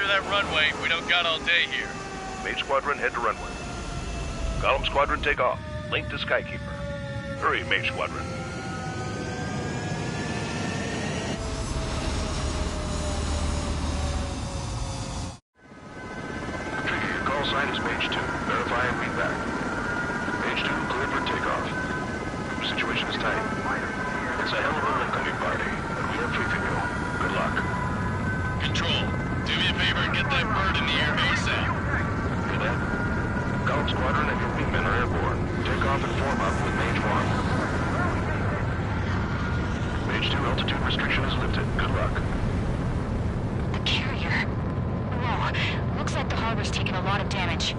clear that runway. We don't got all day here. Mage Squadron, head to runway. Column Squadron, take off. Link to Skykeeper. Hurry, Mage Squadron. Trigger, your call sign is Mage 2. Verify and read back. Mage 2, clear for takeoff. Situation is tight. It's a hell of a incoming party, and we have briefing you. Good luck. Control, do me a favor and get that bird in the air ASAP. Cadet, Column Squadron and your wingmen are airborne. Take off and form up with Mage 1. Mage 2, altitude restriction is lifted. Good luck. The carrier. Whoa, looks like the harbor's taken a lot of damage.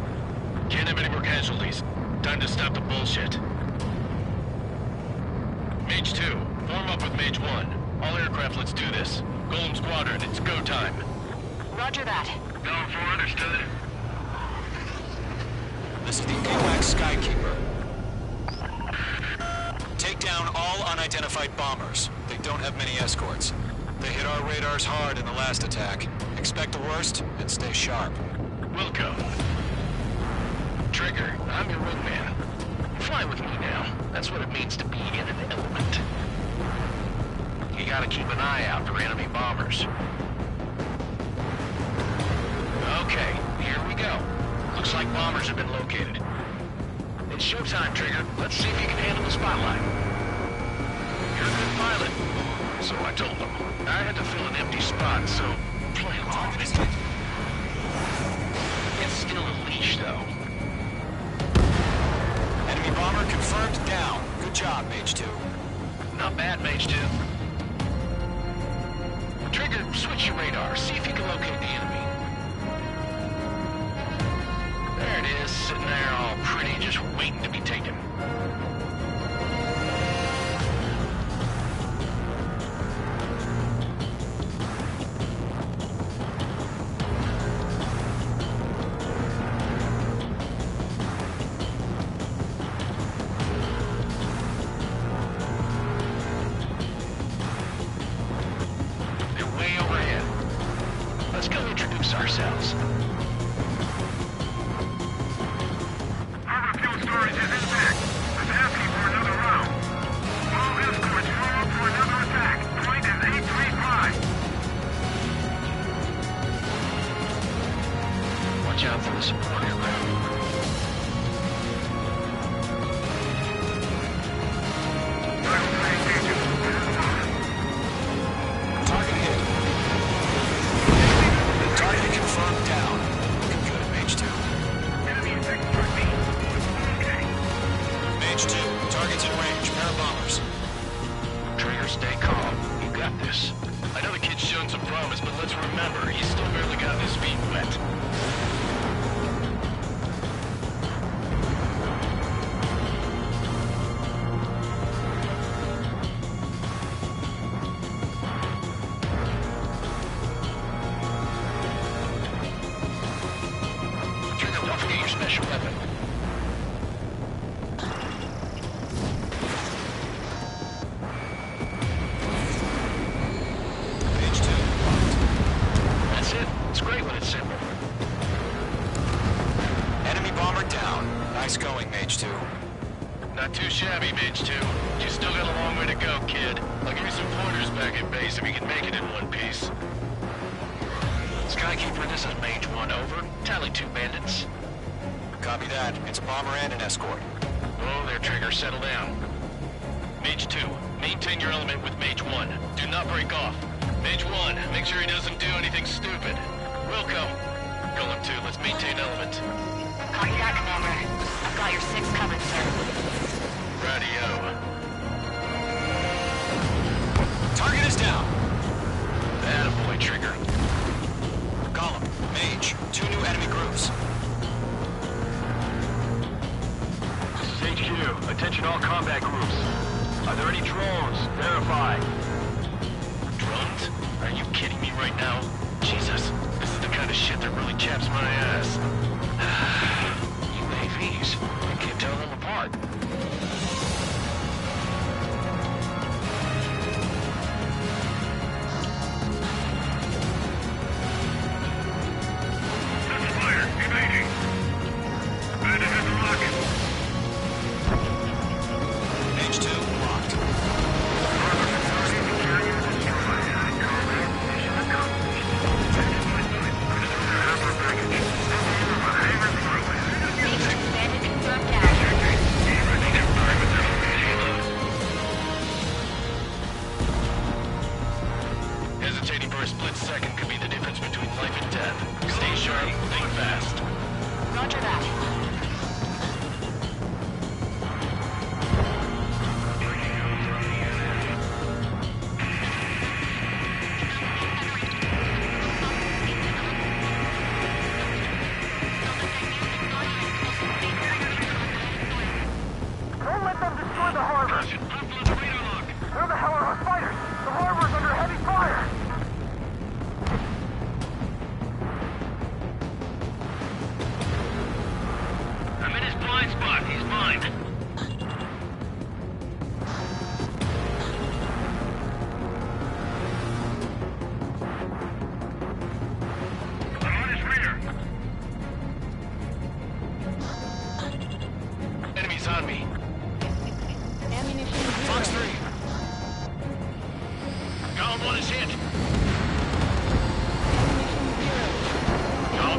Can't have any more casualties. Time to stop the bullshit. Mage 2, form up with Mage 1. All aircraft, let's do this. Golem Squadron, it's go time. Roger that. Going for understood. This is the AWACS Skykeeper. Take down all unidentified bombers. They don't have many escorts. They hit our radars hard in the last attack. Expect the worst and stay sharp. Wilco. Trigger, I'm your wingman. Fly with me now. That's what it means to be in an element. You gotta keep an eye out for enemy bombers. Okay, here we go. Looks like bombers have been located. It's showtime, Trigger. Let's see if you can handle the spotlight. You're a good pilot. So I told them. I had to fill an empty spot, so play along. It's still a leash, though. Enemy bomber confirmed down. Good job, Mage 2. Not bad, Mage 2. Trigger, switch your radar. See if you can locate the enemy. There it is, sitting there all pretty, just waiting to be taken. They're way overhead. Let's go introduce ourselves. Harbor fuel storage is intact. It's asking for another round. All escorts roll up for another attack. Point is 835. Watch out for the support aircraft. Target hit. Target confirmed down. Looking good, Mage 2. Enemy sector me. Okay. Mage 2, target's in range. Pair of bombers. Trigger, stay calm. You got this. I know the kid's shown some promise, but let's remember, he's still barely gotten his feet wet. Trigger, don't forget your special weapon. Mage 2. That's it. It's great when it's simple. Enemy bomber down. Nice going, Mage 2. Not too shabby, Mage 2. You still got a long way to go, kid. I'll give you some pointers back at base if you can make it in one piece. Skykeeper, this is Mage 1, over. Tally 2 bandits. Copy that. It's a bomber and an escort. Oh, there, Trigger. Settle down. Mage 2, maintain your element with Mage 1. Do not break off. Mage 1, make sure he doesn't do anything stupid. Wilco. Golem 2, let's maintain element. Copy that, Commander. I've got your 6 covered, sir. Radio. Target is down. Attaboy, Trigger. Column, Mage, 2 new enemy groups. This is HQ. Attention all combat groups. Are there any drones? Verify. Drones? Are you kidding me right now? Jesus, this is the kind of shit that really chaps my ass. UAVs. I can't tell them apart.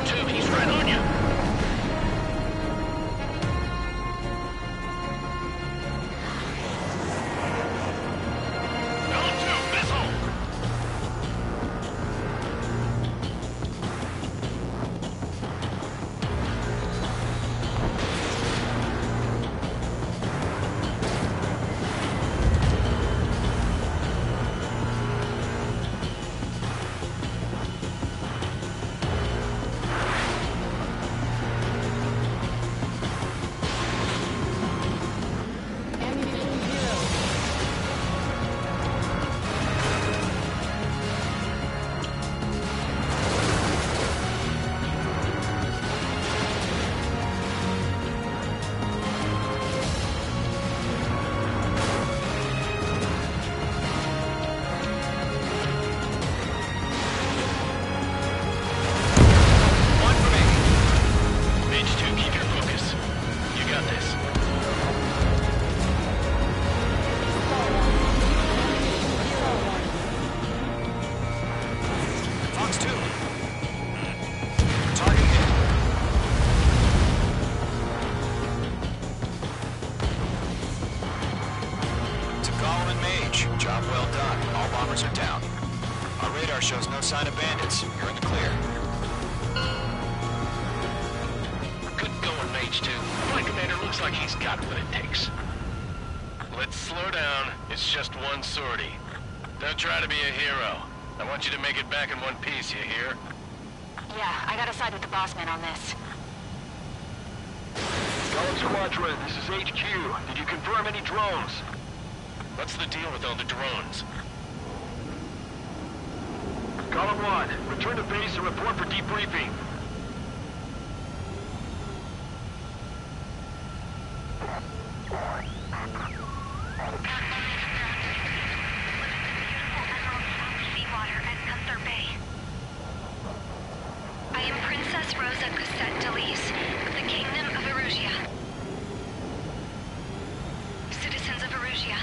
H2, he's right on you. L2, missile! Job well done. All bombers are down. Our radar shows no sign of bandits. You're in the clear. Good going, Mage 2. My commander looks like he's got what it takes. Let's slow down. It's just one sortie. Don't try to be a hero. I want you to make it back in one piece, you hear? Yeah, I gotta side with the boss man on this. Golem Squadron, this is HQ. Did you confirm any drones? What's the deal with all the drones? Column 1, return to base and report for debriefing. Seawater at Gunther Bay. I am Princess Rosa Cosette Delise of the Kingdom of Erusia. Citizens of Erusia.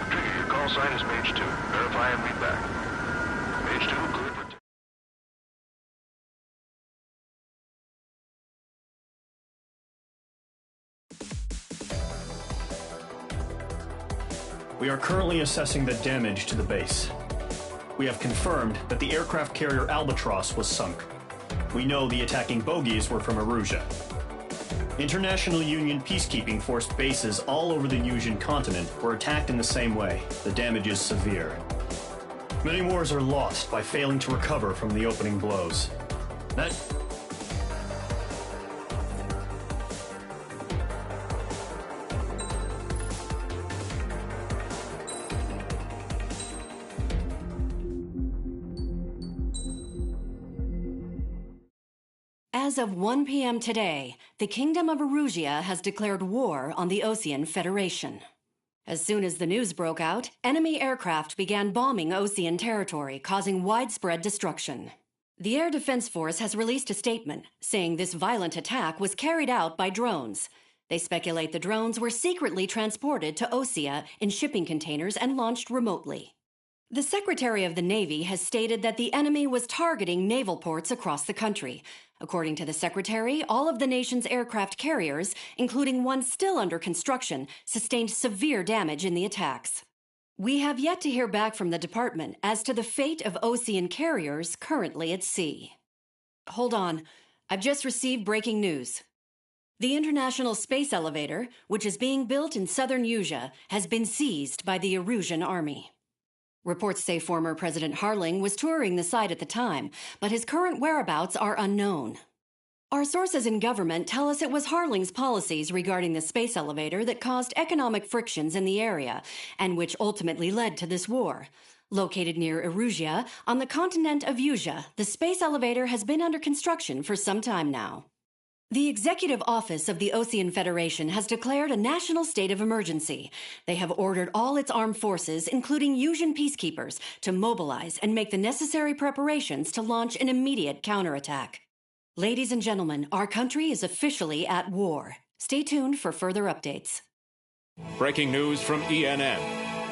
Trigger, your call sign is Mage 2. Verify and read back. Mage 2, clear for... We are currently assessing the damage to the base. We have confirmed that the aircraft carrier Albatross was sunk. We know the attacking bogies were from Erusia. International Union peacekeeping force bases all over the Yusian continent were attacked in the same way. The damage is severe. Many wars are lost by failing to recover from the opening blows. As of 1 p.m. today, the Kingdom of Erusia has declared war on the Osean Federation. As soon as the news broke out, enemy aircraft began bombing Osean territory, causing widespread destruction. The Air Defense Force has released a statement saying this violent attack was carried out by drones. They speculate the drones were secretly transported to Osea in shipping containers and launched remotely. The Secretary of the Navy has stated that the enemy was targeting naval ports across the country. According to the Secretary, all of the nation's aircraft carriers, including one still under construction, sustained severe damage in the attacks. We have yet to hear back from the department as to the fate of Osean carriers currently at sea. Hold on. I've just received breaking news. The International Space Elevator, which is being built in southern Yusia, has been seized by the Erusian army. Reports say former President Harling was touring the site at the time, but his current whereabouts are unknown. Our sources in government tell us it was Harling's policies regarding the space elevator that caused economic frictions in the area, and which ultimately led to this war. Located near Erusia, on the continent of Yusia, the space elevator has been under construction for some time now. The Executive Office of the Osean Federation has declared a national state of emergency. They have ordered all its armed forces, including Yusian peacekeepers, to mobilize and make the necessary preparations to launch an immediate counterattack. Ladies and gentlemen, our country is officially at war. Stay tuned for further updates. Breaking news from ENN.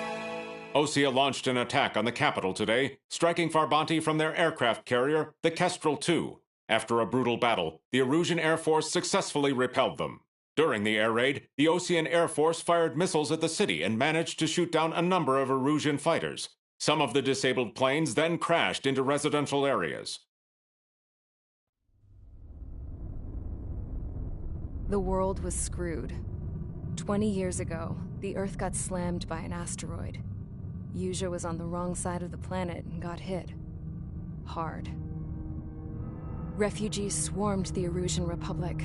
Osea launched an attack on the capital today, striking Farbanti from their aircraft carrier, the Kestrel II. After a brutal battle, the Erusian Air Force successfully repelled them. During the air raid, the Osean Air Force fired missiles at the city and managed to shoot down a number of Erusian fighters. Some of the disabled planes then crashed into residential areas. The world was screwed. 20 years ago, the Earth got slammed by an asteroid. Usea was on the wrong side of the planet and got hit. Hard. Refugees swarmed the Erusian Republic,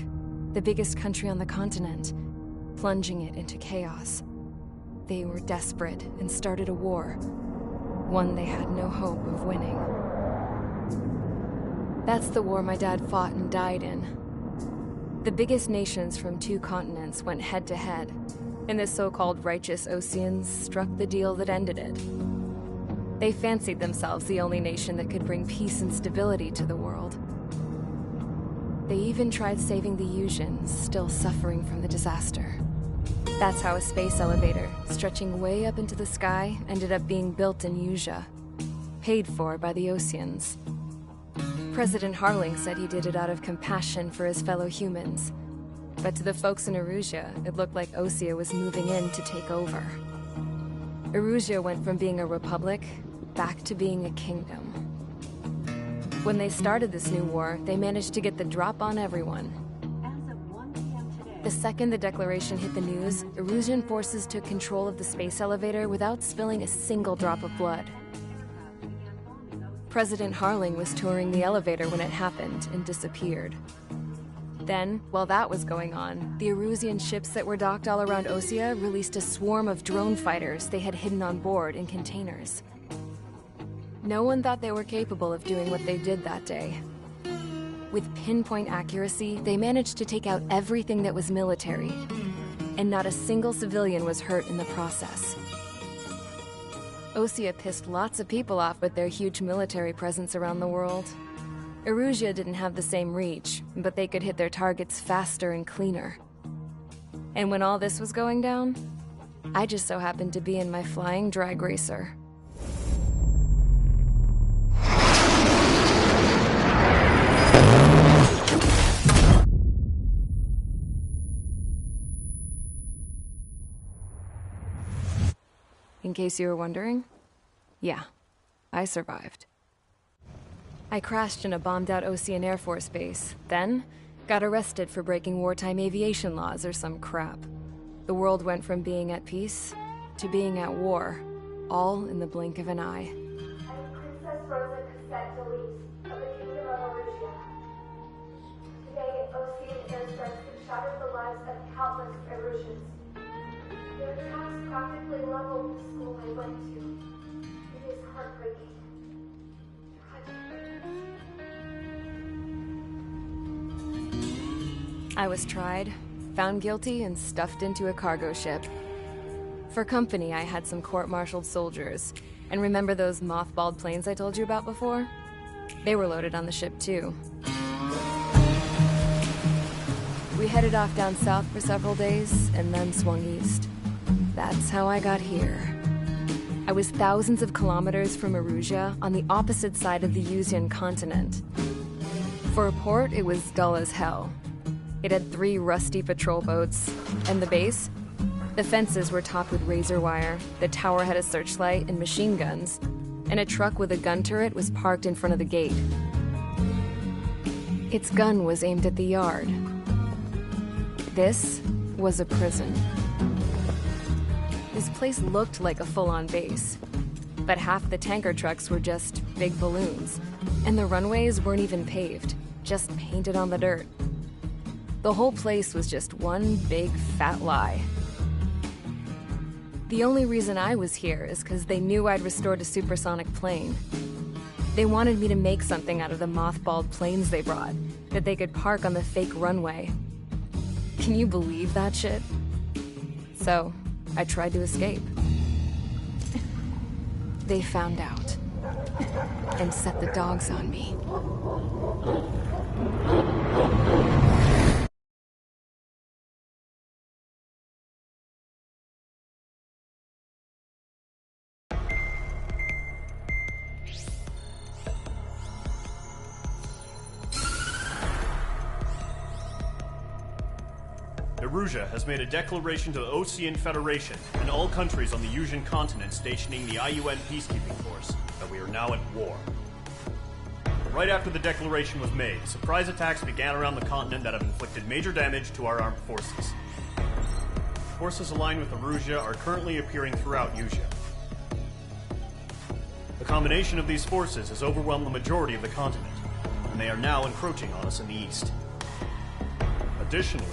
the biggest country on the continent, plunging it into chaos. They were desperate and started a war, one they had no hope of winning. That's the war my dad fought and died in. The biggest nations from 2 continents went head-to-head, and the so-called righteous Oseans struck the deal that ended it. They fancied themselves the only nation that could bring peace and stability to the world. They even tried saving the Usians, still suffering from the disaster. That's how a space elevator, stretching way up into the sky, ended up being built in Usea, paid for by the Oseans. President Harling said he did it out of compassion for his fellow humans. But to the folks in Erusia, it looked like Osea was moving in to take over. Erusia went from being a republic back to being a kingdom. When they started this new war, they managed to get the drop on everyone. The second the declaration hit the news, Erusian forces took control of the space elevator without spilling a single drop of blood. President Harling was touring the elevator when it happened and disappeared. Then, while that was going on, the Erusian ships that were docked all around Osea released a swarm of drone fighters they had hidden on board in containers. No one thought they were capable of doing what they did that day. With pinpoint accuracy, they managed to take out everything that was military, and not a single civilian was hurt in the process. Osea pissed lots of people off with their huge military presence around the world. Erusia didn't have the same reach, but they could hit their targets faster and cleaner. And when all this was going down, I just so happened to be in my flying drag racer. In case you were wondering, yeah, I survived. I crashed in a bombed-out Osean Air Force base, then got arrested for breaking wartime aviation laws or some crap. The world went from being at peace to being at war, all in the blink of an eye. I'm Princess Rosa Cassette Delise of the Kingdom of Erusia. Today, Osean airstrikes have shattered the lives of countless Erusians. Their attacks practically leveled the school I went to. It is heartbreaking. I was tried, found guilty, and stuffed into a cargo ship. For company, I had some court-martialed soldiers. And remember those mothballed planes I told you about before? They were loaded on the ship, too. We headed off down south for several days, and then swung east. That's how I got here. I was thousands of kilometers from Erusia, on the opposite side of the Usian continent. For a port, it was dull as hell. It had 3 rusty patrol boats, and the base? The fences were topped with razor wire, the tower had a searchlight and machine guns, and a truck with a gun turret was parked in front of the gate. Its gun was aimed at the yard. This was a prison. This place looked like a full-on base, but half the tanker trucks were just big balloons, and the runways weren't even paved, just painted on the dirt. The whole place was just one big fat lie. The only reason I was here is because they knew I'd restored a supersonic plane. They wanted me to make something out of the mothballed planes they brought, that they could park on the fake runway. Can you believe that shit? So, I tried to escape. They found out, and set the dogs on me. Erusia has made a declaration to the Osean Federation and all countries on the Yusian continent stationing the IUN peacekeeping force that we are now at war. Right after the declaration was made, surprise attacks began around the continent that have inflicted major damage to our armed forces. Forces aligned with Erusia are currently appearing throughout Yusia. The combination of these forces has overwhelmed the majority of the continent, and they are now encroaching on us in the east. Additionally,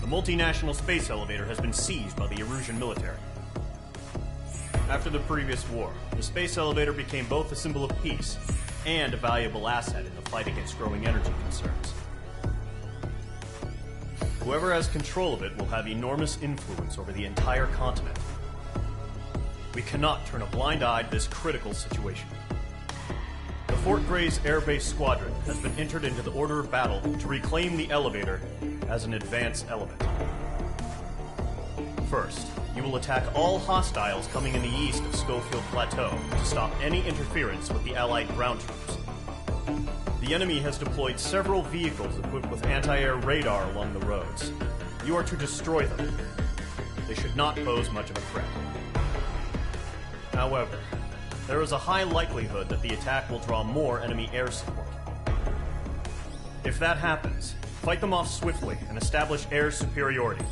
the multinational space elevator has been seized by the Erusian military. After the previous war, the space elevator became both a symbol of peace and a valuable asset in the fight against growing energy concerns. Whoever has control of it will have enormous influence over the entire continent. We cannot turn a blind eye to this critical situation. The Fort Grays Air Base Squadron has been entered into the order of battle to reclaim the elevator as an advance element. First, you will attack all hostiles coming in the east of Schofield Plateau to stop any interference with the Allied ground troops. The enemy has deployed several vehicles equipped with anti-air radar along the roads. You are to destroy them. They should not pose much of a threat. However, there is a high likelihood that the attack will draw more enemy air support. If that happens, fight them off swiftly and establish air superiority.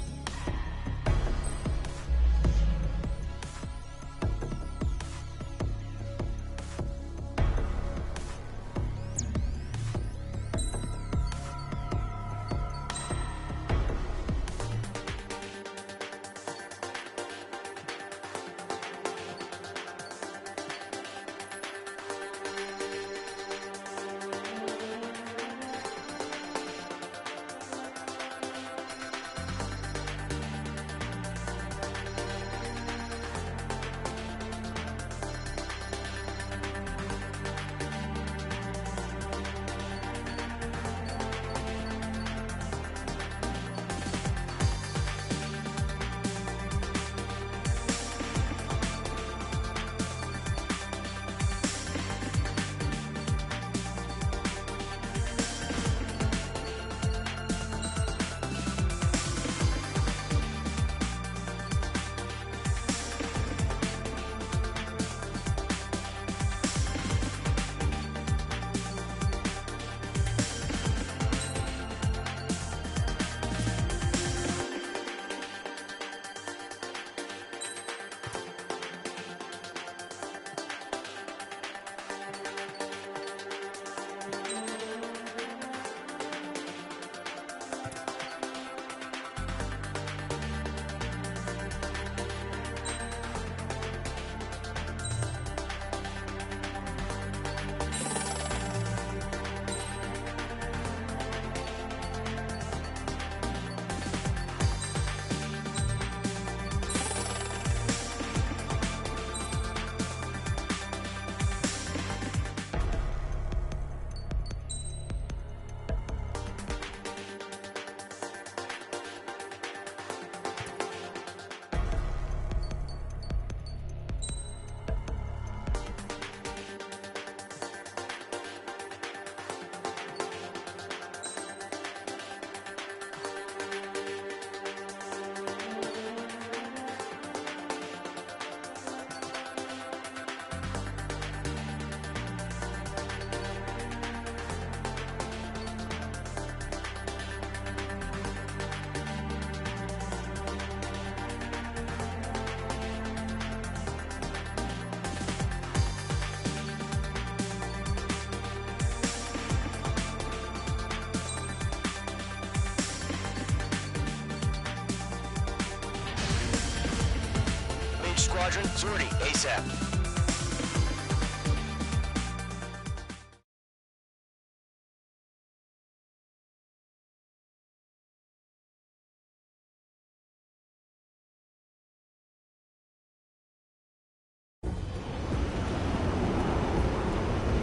Squadron, sortie, ASAP.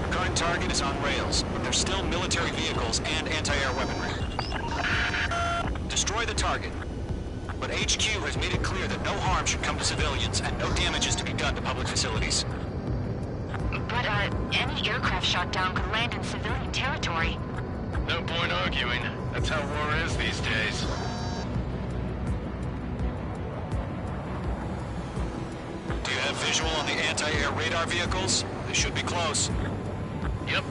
Our current target is on rails, but there's still military vehicles and anti-air weaponry. Destroy the target. But HQ has made it clear that no harm should come to civilians and no damage is to be done to public facilities. But, any aircraft shot down could land in civilian territory. No point arguing. That's how war is these days. visual on the anti-air radar vehicles? They should be close. Yep.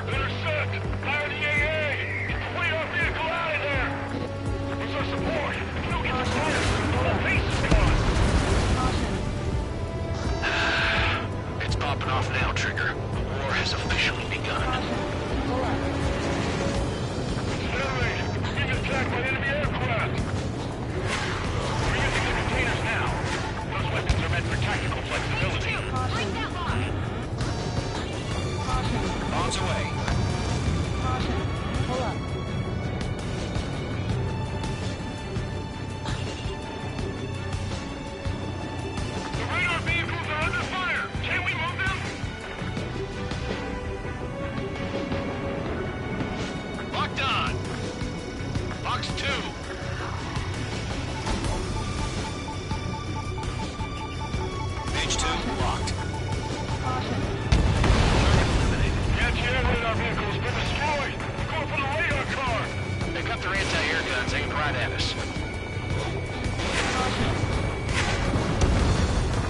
Intercept! Fire the AA! Get the radar vehicle out of there! Where's our support? If we don't get the fire, the whole base is gone! It's popping off now, Trigger. The war has officially begun. Accelerate! We're being attacked by enemy aircraft! We're using the containers now. Those weapons are meant for tactical flexibility. Bombs away. The radar vehicles are under fire! Can we move them? Locked on! Box 2! Page 2, locked. The anti-air radar vehicle's been destroyed! Go for the radar car! They got their anti-air guns aimed right at us.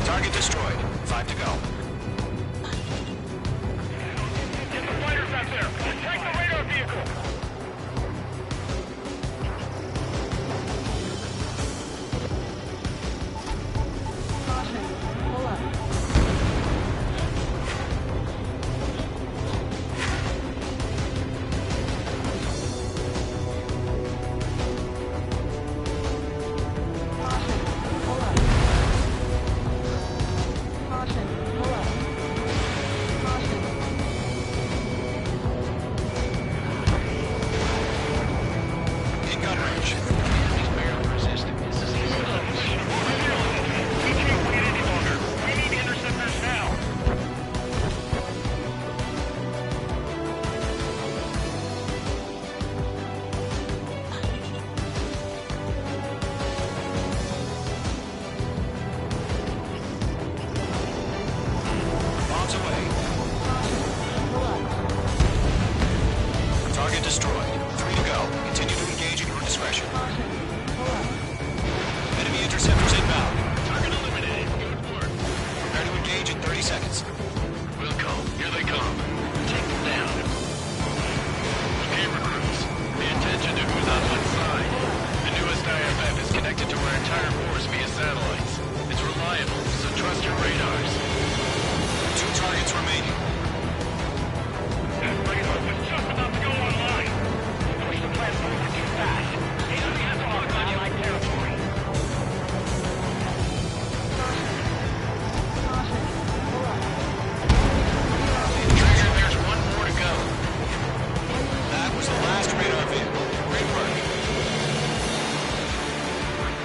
Target destroyed. 5 to go. Get the fighters out there! Attack the radar vehicle! In gun range. He's barely resisting. This is easy. We can't wait any longer. We need interceptors now. Bombs away. Target destroyed. 3 to go. Continue to engage at your discretion. Enemy interceptors inbound. Target eliminated. Good work. Prepare to engage in 30 seconds. Wilco, here they come. Take them down. Okay, recruits. Pay attention to who's on what side. The newest IFF is connected to our entire force via satellites. It's reliable, so trust your radars. 2 targets remaining. That radar was just about to go online. Push the platform too fast. The enemy has all satellite territory. Trigger, there's one more to go. That was the last radar vehicle. Great work.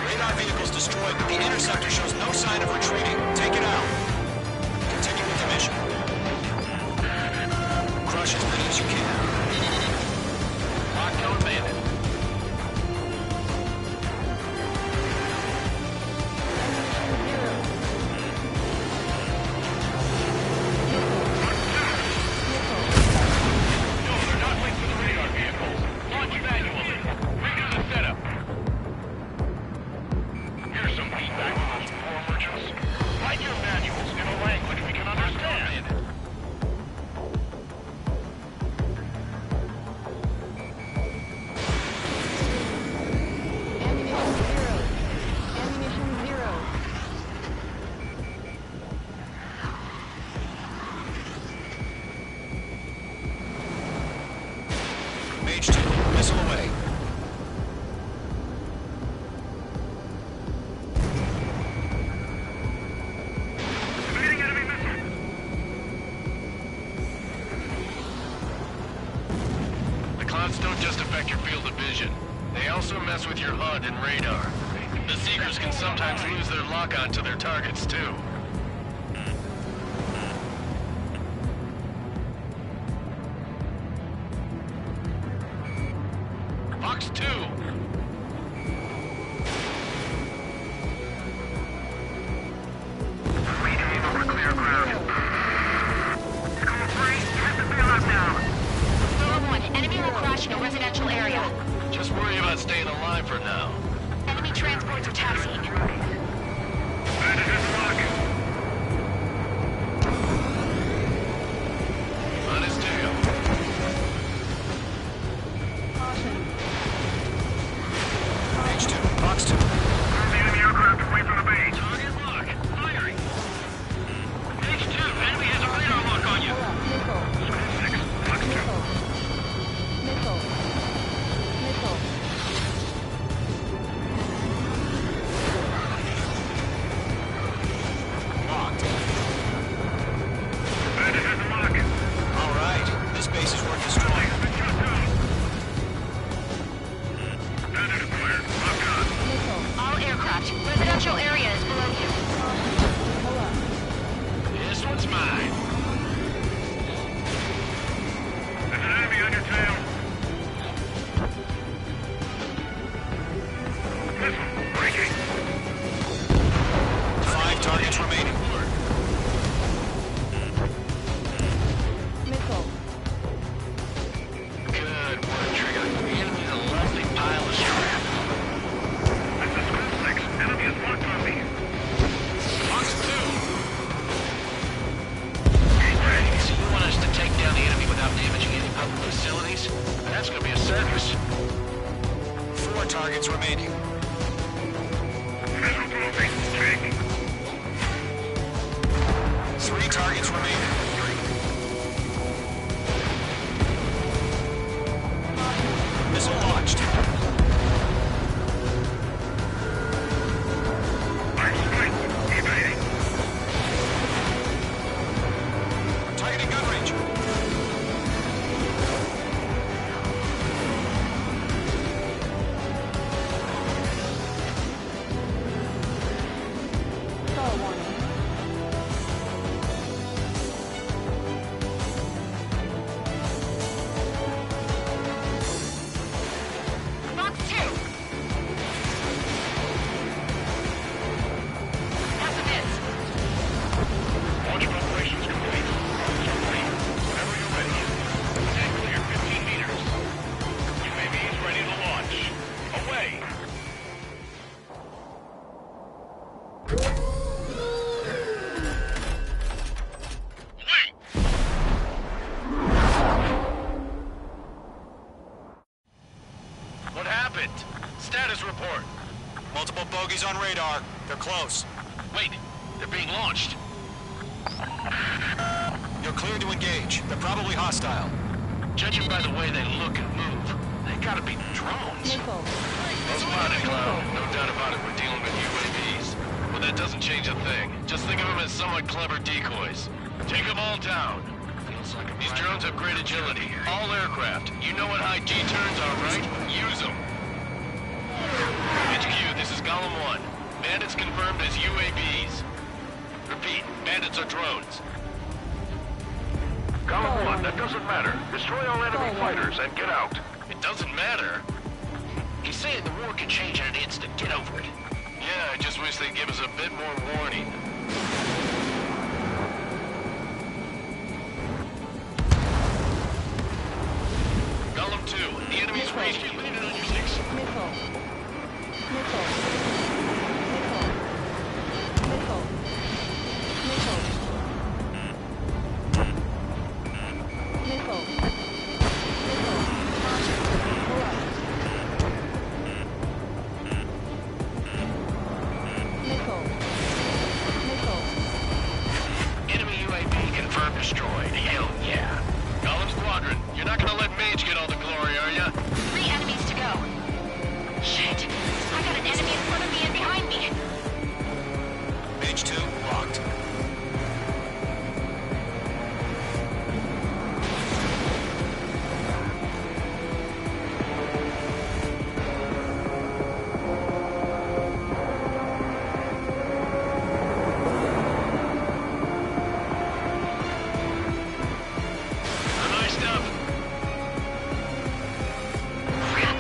Radar vehicle's destroyed, but the interceptor shows no sign of retreating. Take it out. Continue with the mission. Crush as many as you can. Lockdown bandit. No, they're not linked to the radar vehicles. Launch manually. Redo the setup. Here's some feedback on those war merchants. Write your manuals in a language we can understand. Mage 2, missile away. Evading enemy missile. The clouds don't just affect your field of vision. They also mess with your HUD and radar. The Seekers can sometimes lose their lock-on to their targets, too. Box 2! Central area is below you. This one's mine. There's an enemy on your tail. Missile, breaking. 5 targets remaining. Missile. Good work, Trigger. The enemy's a lovely pile of scrap. This is Group 6. Enemy is locked on me. Fox 2. So you want us to take down the enemy without damaging any public facilities? That's gonna be a circus. 4 targets remaining. Missile moving. Take. 3 targets remaining. Missile launched. Line strike. Evading. Targeting gun range. Fox 2. That's a miss. Launch preparations complete. Officer Lee, whenever you're ready. Stand clear, 15 meters. UAV is ready to launch. Away. Wait! What happened? Status report. Multiple bogies on radar. They're close. Wait, they're being launched. You're clear to engage. They're probably hostile. Judging by the way they look and move, they gotta be drones. Well spotted, Cloud. No doubt about it, we're dealing with UAVs. But that doesn't change a thing. Just think of them as somewhat clever decoys. Take them all down. These drones have great agility. All aircraft. You know what high G-turns are, right? Use them. HQ, this is Golem 1. Bandits confirmed as UAVs. Repeat, bandits are drones. Golem 1, that doesn't matter. Destroy all enemy fighters and get out. It doesn't matter. He's saying the war can change in an instant. Get over it. Yeah, I just wish they'd give us a bit more warning. Golem 2, the enemy is raging. You landed on your 6. Enemy UAV confirmed destroyed. Hell yeah. Golem Squadron, you're not gonna let Mage get all the glory, are ya? 3 enemies to go. Shit. I got an enemy in front of me and behind me. Mage 2 locked. Nice stuff. Crap.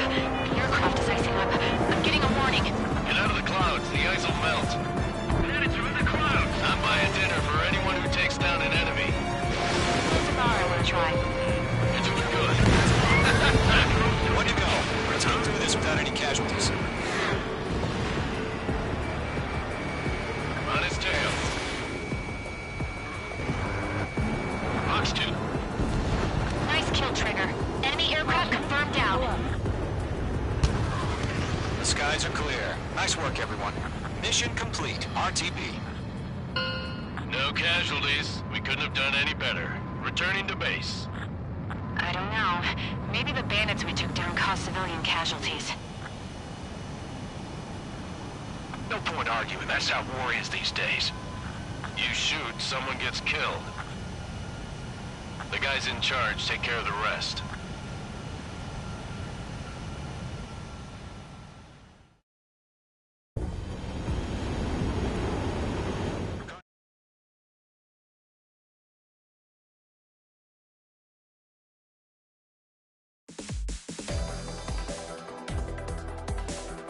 The aircraft is icing up. I'm getting a warning. Get out of the clouds. The ice will melt. Bandits are in the clouds. I'm buying dinner for anyone who takes down an enemy. It's a bar I want to try. You're doing good. Way to go. Let's get through this without any casualties. On his tail. Fox 2. Nice kill, Trigger. Enemy aircraft confirmed down. The skies are clear. Nice work, everyone. Mission complete. RTB. No casualties. We couldn't have done any better. Returning to base. I don't know. Maybe the bandits we took down caused civilian casualties. No point arguing. That's how war is these days. You shoot, someone gets killed. The guys in charge take care of the rest.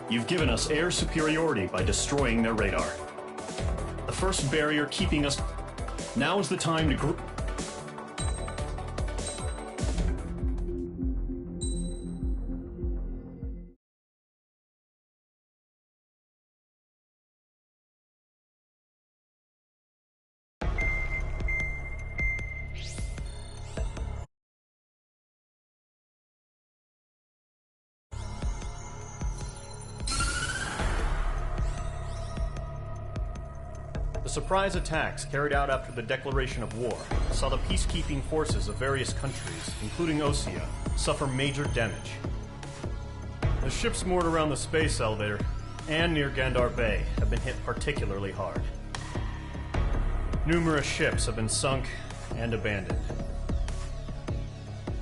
You've given us air superiority by destroying their radar. The first barrier keeping us... Now is the time to The surprise attacks carried out after the declaration of war saw the peacekeeping forces of various countries, including Osea, suffer major damage. The ships moored around the space elevator and near Gandar Bay have been hit particularly hard. Numerous ships have been sunk and abandoned.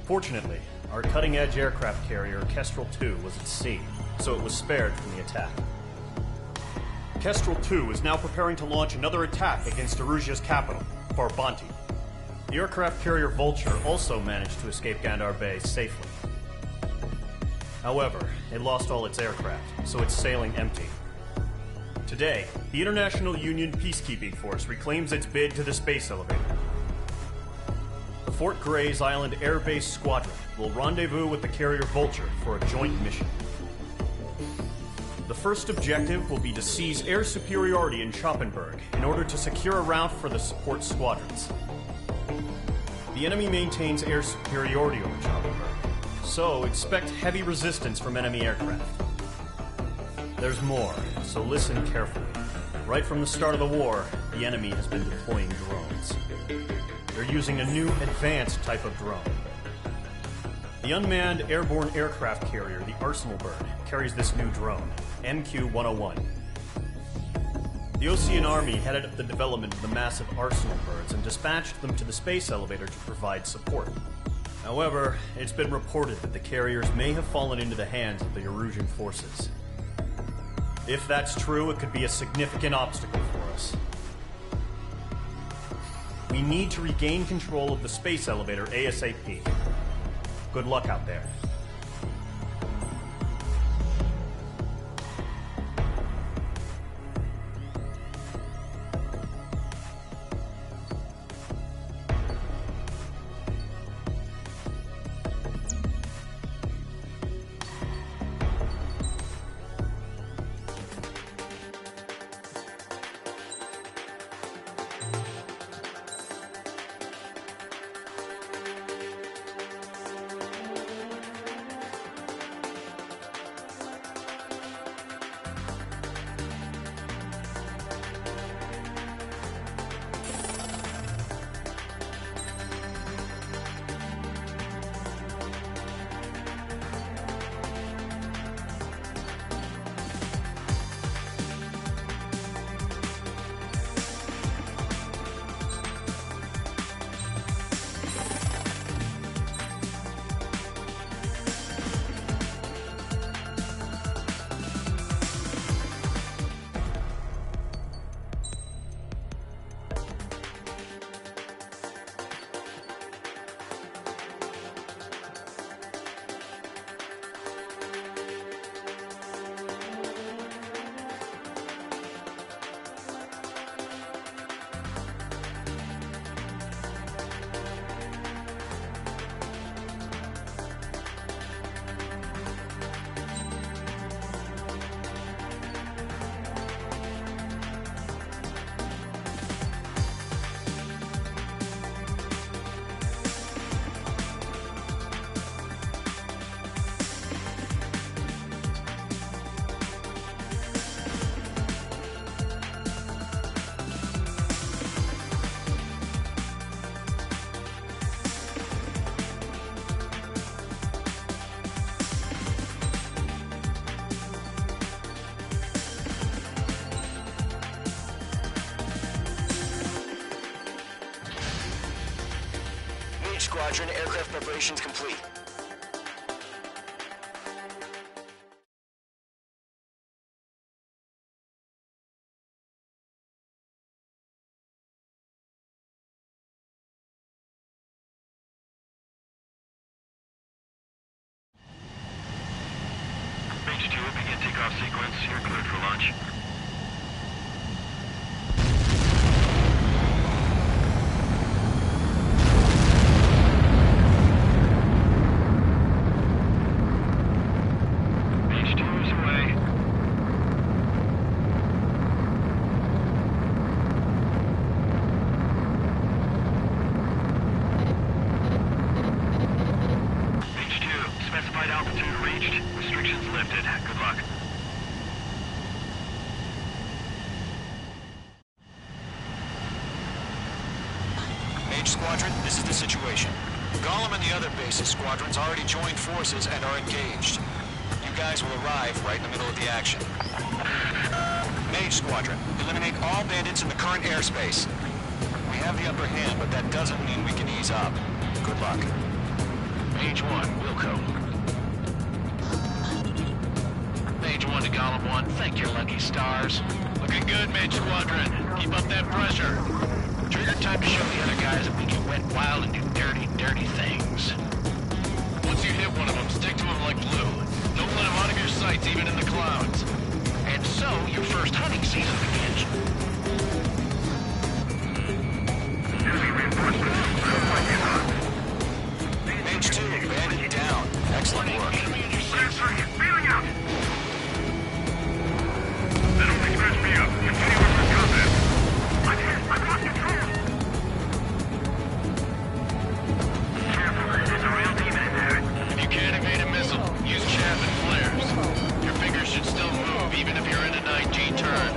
Fortunately, our cutting-edge aircraft carrier Kestrel II was at sea, so it was spared from the attack. Kestrel II is now preparing to launch another attack against Erusia's capital, Farbanti. The aircraft carrier Vulture also managed to escape Gandar Bay safely. However, it lost all its aircraft, so it's sailing empty. Today, the International Union Peacekeeping Force reclaims its bid to the space elevator. The Fort Grays Island Air Base Squadron will rendezvous with the carrier Vulture for a joint mission. The first objective will be to seize air superiority in Schoppenberg in order to secure a route for the support squadrons. The enemy maintains air superiority over Schoppenberg, so expect heavy resistance from enemy aircraft. There's more, so listen carefully. Right from the start of the war, the enemy has been deploying drones. They're using a new advanced type of drone. The unmanned airborne aircraft carrier, the Arsenal Bird, carries this new drone, MQ-101. The Osean Army headed up the development of the massive Arsenal Birds and dispatched them to the space elevator to provide support. However, it's been reported that the carriers may have fallen into the hands of the Erusian forces. If that's true, it could be a significant obstacle for us. We need to regain control of the space elevator ASAP. Good luck out there. Squadron, aircraft preparations complete. H2, begin takeoff sequence. you're cleared for launch. H2 is away. H2, specified altitude reached. Restrictions lifted. Good luck. Mage Squadron, this is the situation. Golem and the other base's squadrons already joined forces and are engaged. You guys will arrive right in the middle of the action. Mage Squadron, eliminate all bandits in the current airspace. We have the upper hand, but that doesn't mean we can ease up. Good luck. Mage 1, Wilco. Mage 1 to Golem 1, thank your lucky stars. Looking good, Mage Squadron. Keep up that pressure. Trigger, time to show the other guys that we can wet wild and do dirty, dirty things. Once you hit one of them, stick to them like glue. Don't let them out of your sights, even in the clouds. And so, your first hunting season begins. Mage 2, bandit down. Excellent work. That only scratched me up. Continue with combat. I'm hit. I've lost control. Careful. There's a real demon in there. If you can't evade a missile, use chaff and flares. Your fingers should still move even if you're in a 9G turn.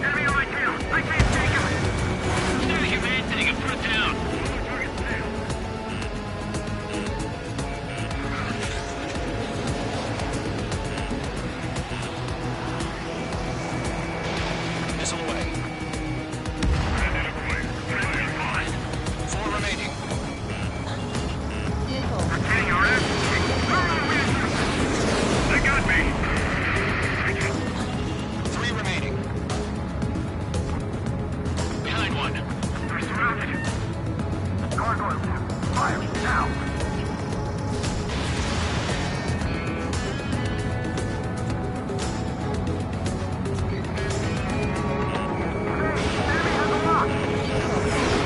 Enemy on my tail. I can't take him. Steady, you man. Take it, put it down. Missile away. Four remaining. Retaining our ass. They got me. Three remaining. Behind one. They're surrounded. Gargoyle 2. Fire. Now.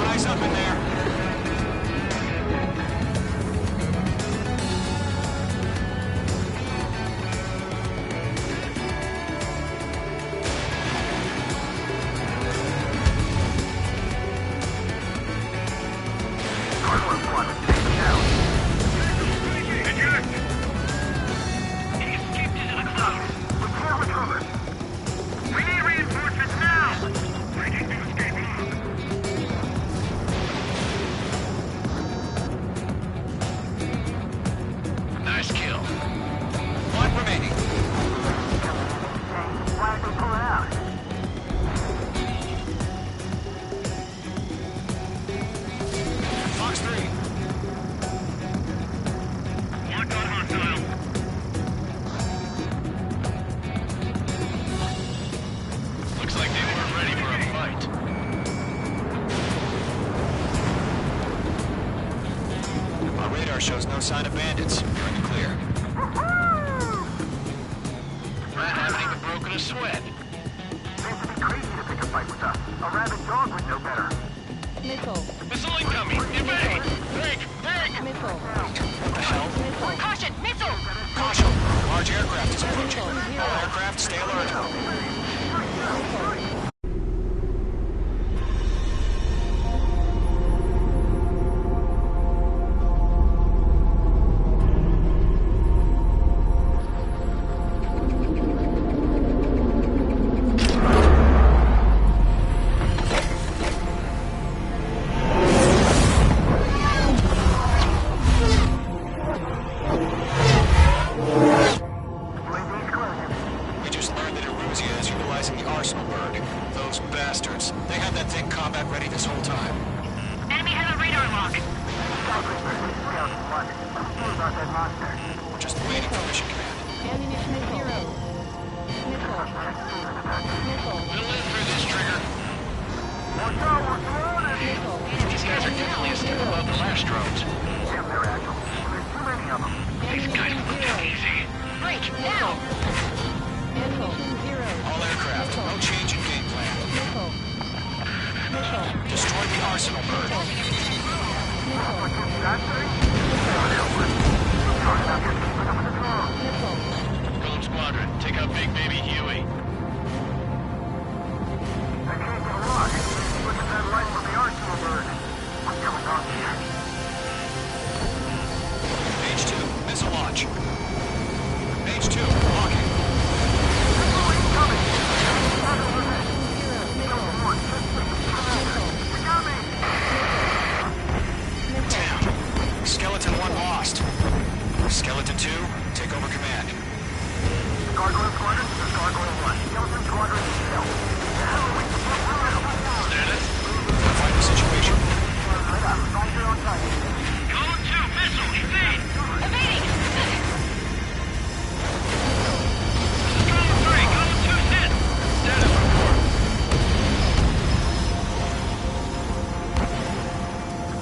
Eyes up in there. Gargoyle Squadron. Take him down. Eject. He escaped into the clouds. Repair recovered. We need reinforcements now. Breaking the escape log. Nice kill. One remaining. Why aren't they pulling out? Fox 3. Locked on hostile. Looks like they weren't ready for a fight. Our radar shows no sign of bandits. You're in the clear. I haven't even broken a sweat. Seems to be crazy to pick a fight with us. A rabid dog would know better. Missile incoming! Evade! Break! Break! What the hell? Caution! Missile! Caution! Large aircraft is approaching. All aircraft, stay alert. flash drones. Yep, they're agile. There's too many of them. These guys look too easy. Break, now! All aircraft, no change in game plan. Destroy the arsenal bird. Golem Squadron, take out Big Baby Huey. I can't get a lock. Look at that light from the arsenal bird. What's going on here? Page 2, missile launch. Page 2, locking. Damn. Skeleton 1 lost. Skeleton 2, take over command. Gargoyle Squadron, this is Gargoyle 1. Skeleton Squadron, stealth. Status? Find the situation. Find your own target. Golem 2, missile, evade! Evading! Golem 3, Golem 2's hit! Status report.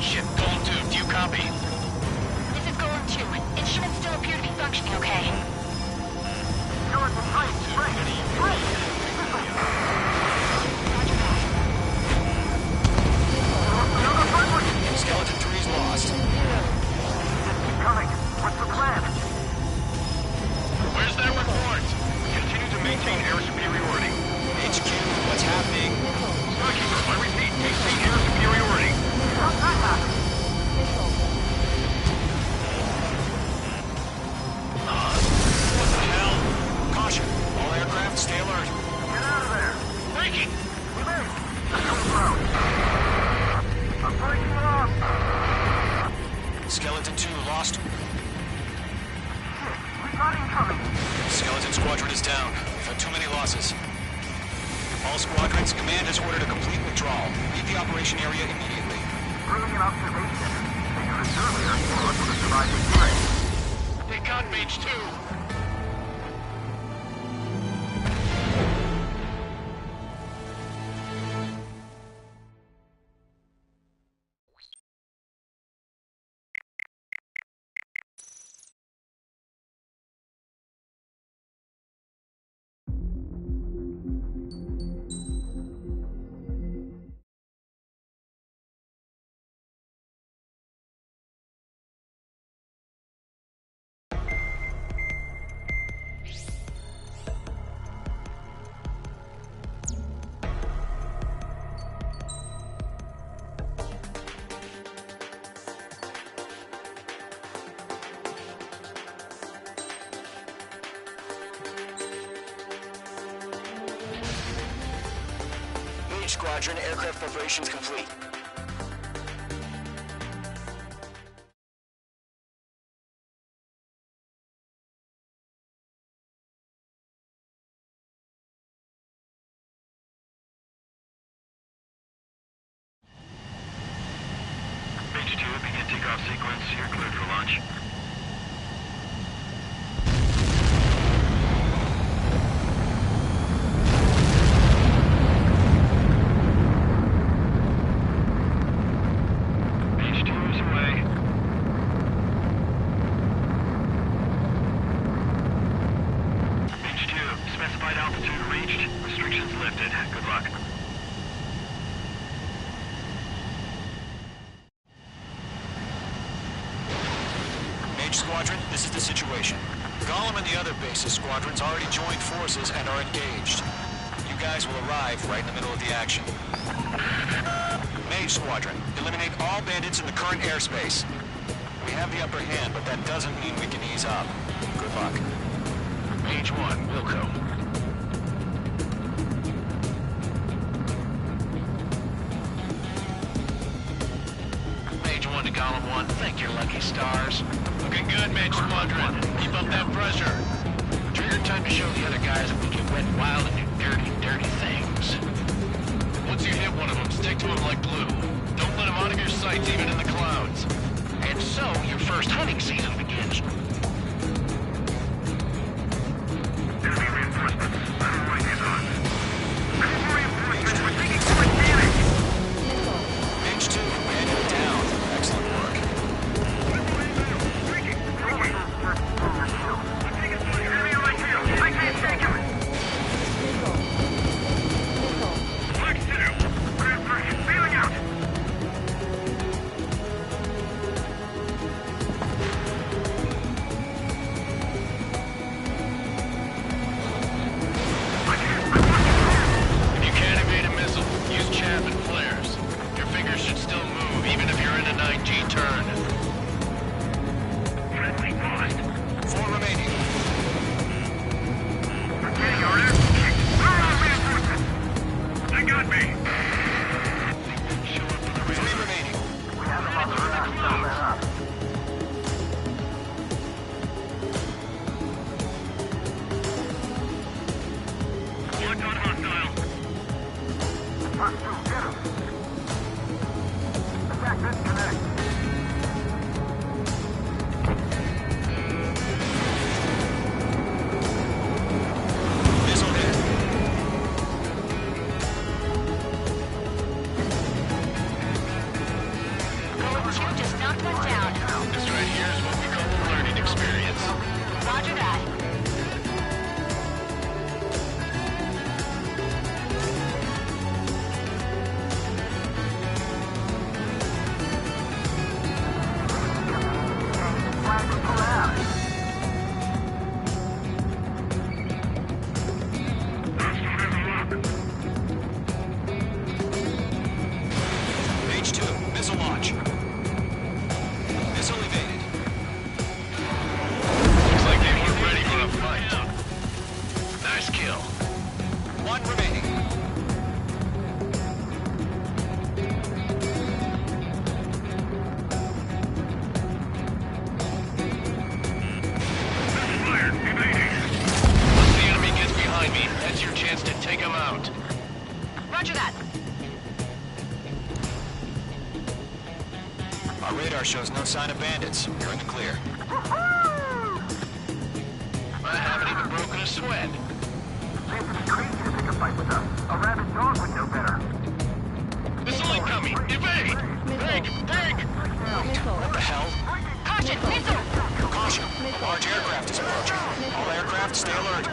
Shit, Golem 2, do you copy? This is Golem 2. Instruments still appear to be functioning okay. Skeleton 3, break! Skeleton 3's lost. Coming. What's the plan? Where's that report? Continue to maintain air superiority. HQ, what's happening? Rocky, I repeat, maintain air superiority. How's that happen? What the hell? Caution, all aircraft stay alert. Get out of there. Breaking! We made it. Let's go through. I'm breaking off. Skeleton 2 lost. Shit, we got incoming. Skeleton Squadron is down. We've had too many losses. All squadrons, command has ordered a complete withdrawal. Leave the operation area immediately. Brilliant observation. They could have earlier for us to survive the hearing. They got Mage 2! Squadron, aircraft preparations complete. Mage 2, begin takeoff sequence. You're cleared for launch. Squadron, this is the situation. Golem and the other bases squadrons already joined forces and are engaged. You guys will arrive right in the middle of the action. Mage Squadron, eliminate all bandits in the current airspace. We have the upper hand, but that doesn't mean we can ease up. Good luck. Mage 1, Wilco. Mage 1 to Golem 1, thank your lucky stars. Looking good, Mage Squadron. Keep up that pressure. Trigger time to show the other guys that we can wet wild and do dirty, dirty things. Once you hit one of them, stick to him like glue. Don't let him out of your sights, even in the clouds. And so, your first hunting season begins. Enemy reinforcements. Battle line is on. Ready for reinforcements. We're taking course damage. Mage 2, bandit down. Excellent work. a 9G turn. Friendly lost. 4 remaining. Getting order. Where are reinforcements? They got me. 3 remaining. Locked on hostile. Missile hit. Golem 2 just knocked one down. This right here is what we call a learning experience. Roger that. Page 2, missile launch. Missile evaded. Looks like they weren't ready for a fight. Nice kill. 1 remaining. Fired. Evading. Once the enemy gets behind me, that's your chance to take him out. Roger that. Our radar shows no sign of bandits. You're in the clear. I haven't even broken a sweat. Missile incoming! Evade! Break! Break! What the hell? Caution, missile! Caution! Large aircraft is approaching. All aircraft, stay alert.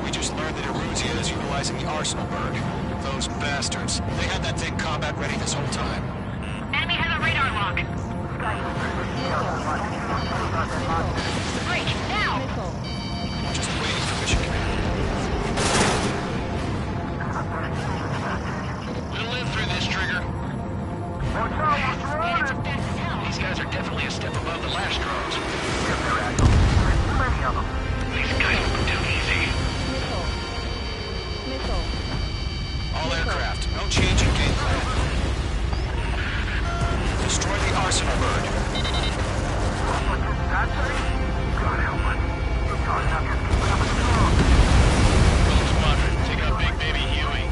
We just learned that Eruzia is utilizing the Arsenal bird. Those bastards. They had that thing combat ready this whole time. Enemy has a radar lock. Break, now! Just waiting for mission command. We'll live through this, Trigger. Bandits are fast as hell. These guys are definitely a step above the last drones. These guys won't do easy. All aircraft, no change in game plan. Destroy the Arsenal bird. Gold Squadron, take out Big Baby Huey.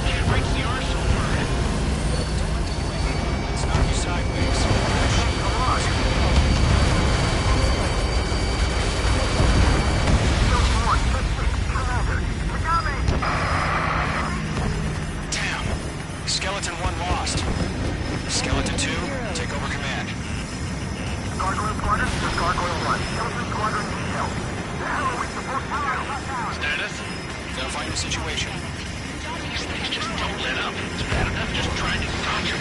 Can't reach the Arsenal bird. It's not you sideways. Damn. Skeleton 1 lost. Skeleton 2, take over command. Status? Identifying the situation. These things just don't let up. It's bad enough just trying to dodge them.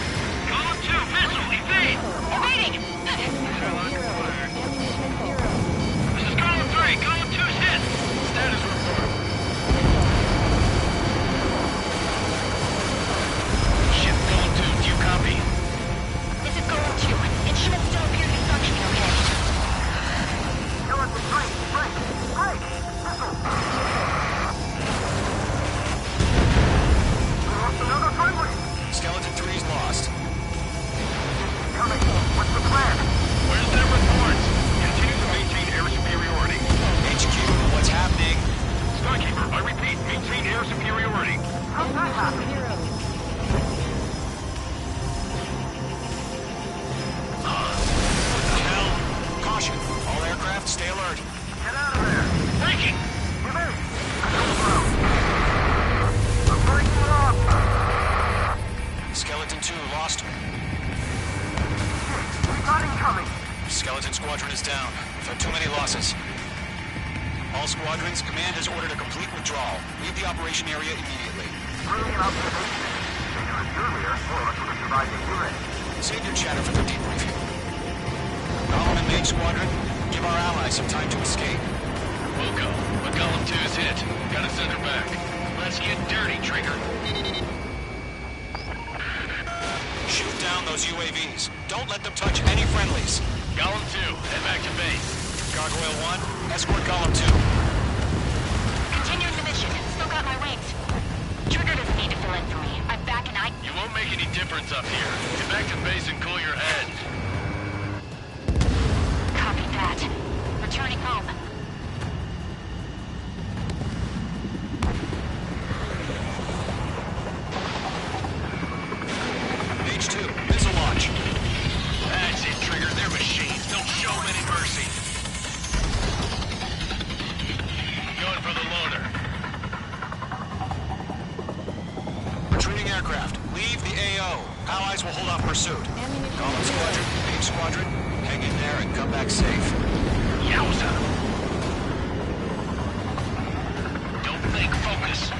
Golem 2, missile. Evade. Evading! This is Golem 3. Golem 2's hit. Status report. Ship Golem 2, do you copy? This is Golem 2. It should still appear to be functioning okay. Skeleton 3's lost. Where's their reports? Continue to maintain air superiority. HQ, what's happening? Skykeeper, I repeat, maintain air superiority. What the hell? Caution, all aircraft, stay alert. Breaking! I'm breaking off! operation area immediately. Brilliant observation. Earlier, more of us would have survived the hearing. Save your chatter for the debriefing. Golem and Mage Squadron, give our allies some time to escape. We'll go, but Golem 2's hit. Gotta send her back. Let's get dirty, Trigger. Shoot down those UAVs. Don't let them touch any friendlies. Golem 2, head back to base. Gargoyle 1, escort Golem 2. Continuing the mission. Still got my wings. Trigger doesn't need to fill in for me. I'm back and You won't make any difference up here. Get back to base and cool your head. Copy that. Returning home. Mage 2, missile launch. That's it, Trigger. They're machines. Don't show them any mercy. Going for the loader. Retreating aircraft. Leave the AO. Allies will hold off pursuit. Golem Squadron, Mage Squadron, hang in there and come back safe. Yowza! Don't think, focus.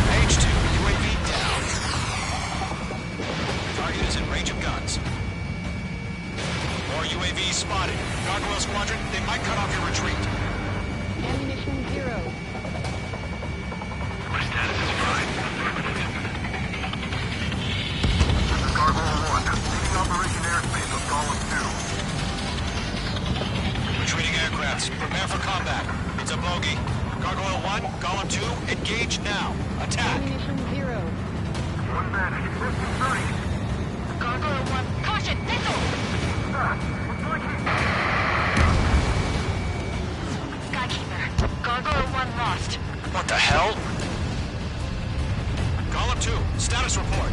Mage 2, UAV down. Target is in range of guns. More UAVs spotted. Gargoyle Squadron, they might cut off your retreat. Ammunition 0. My status is fine. This is Gargoyle 1. Leading Operation Airspace of Golem 2. Retreating aircrafts, prepare for combat. It's a bogey. Gargoyle 1, Golem 2, engage now. Attack. Ammunition 0. One bandit. Existing 3. Gargoyle 1. Caution! Missile! Skykeeper. Gargoyle 1 lost. What the hell? Golem 2, status report.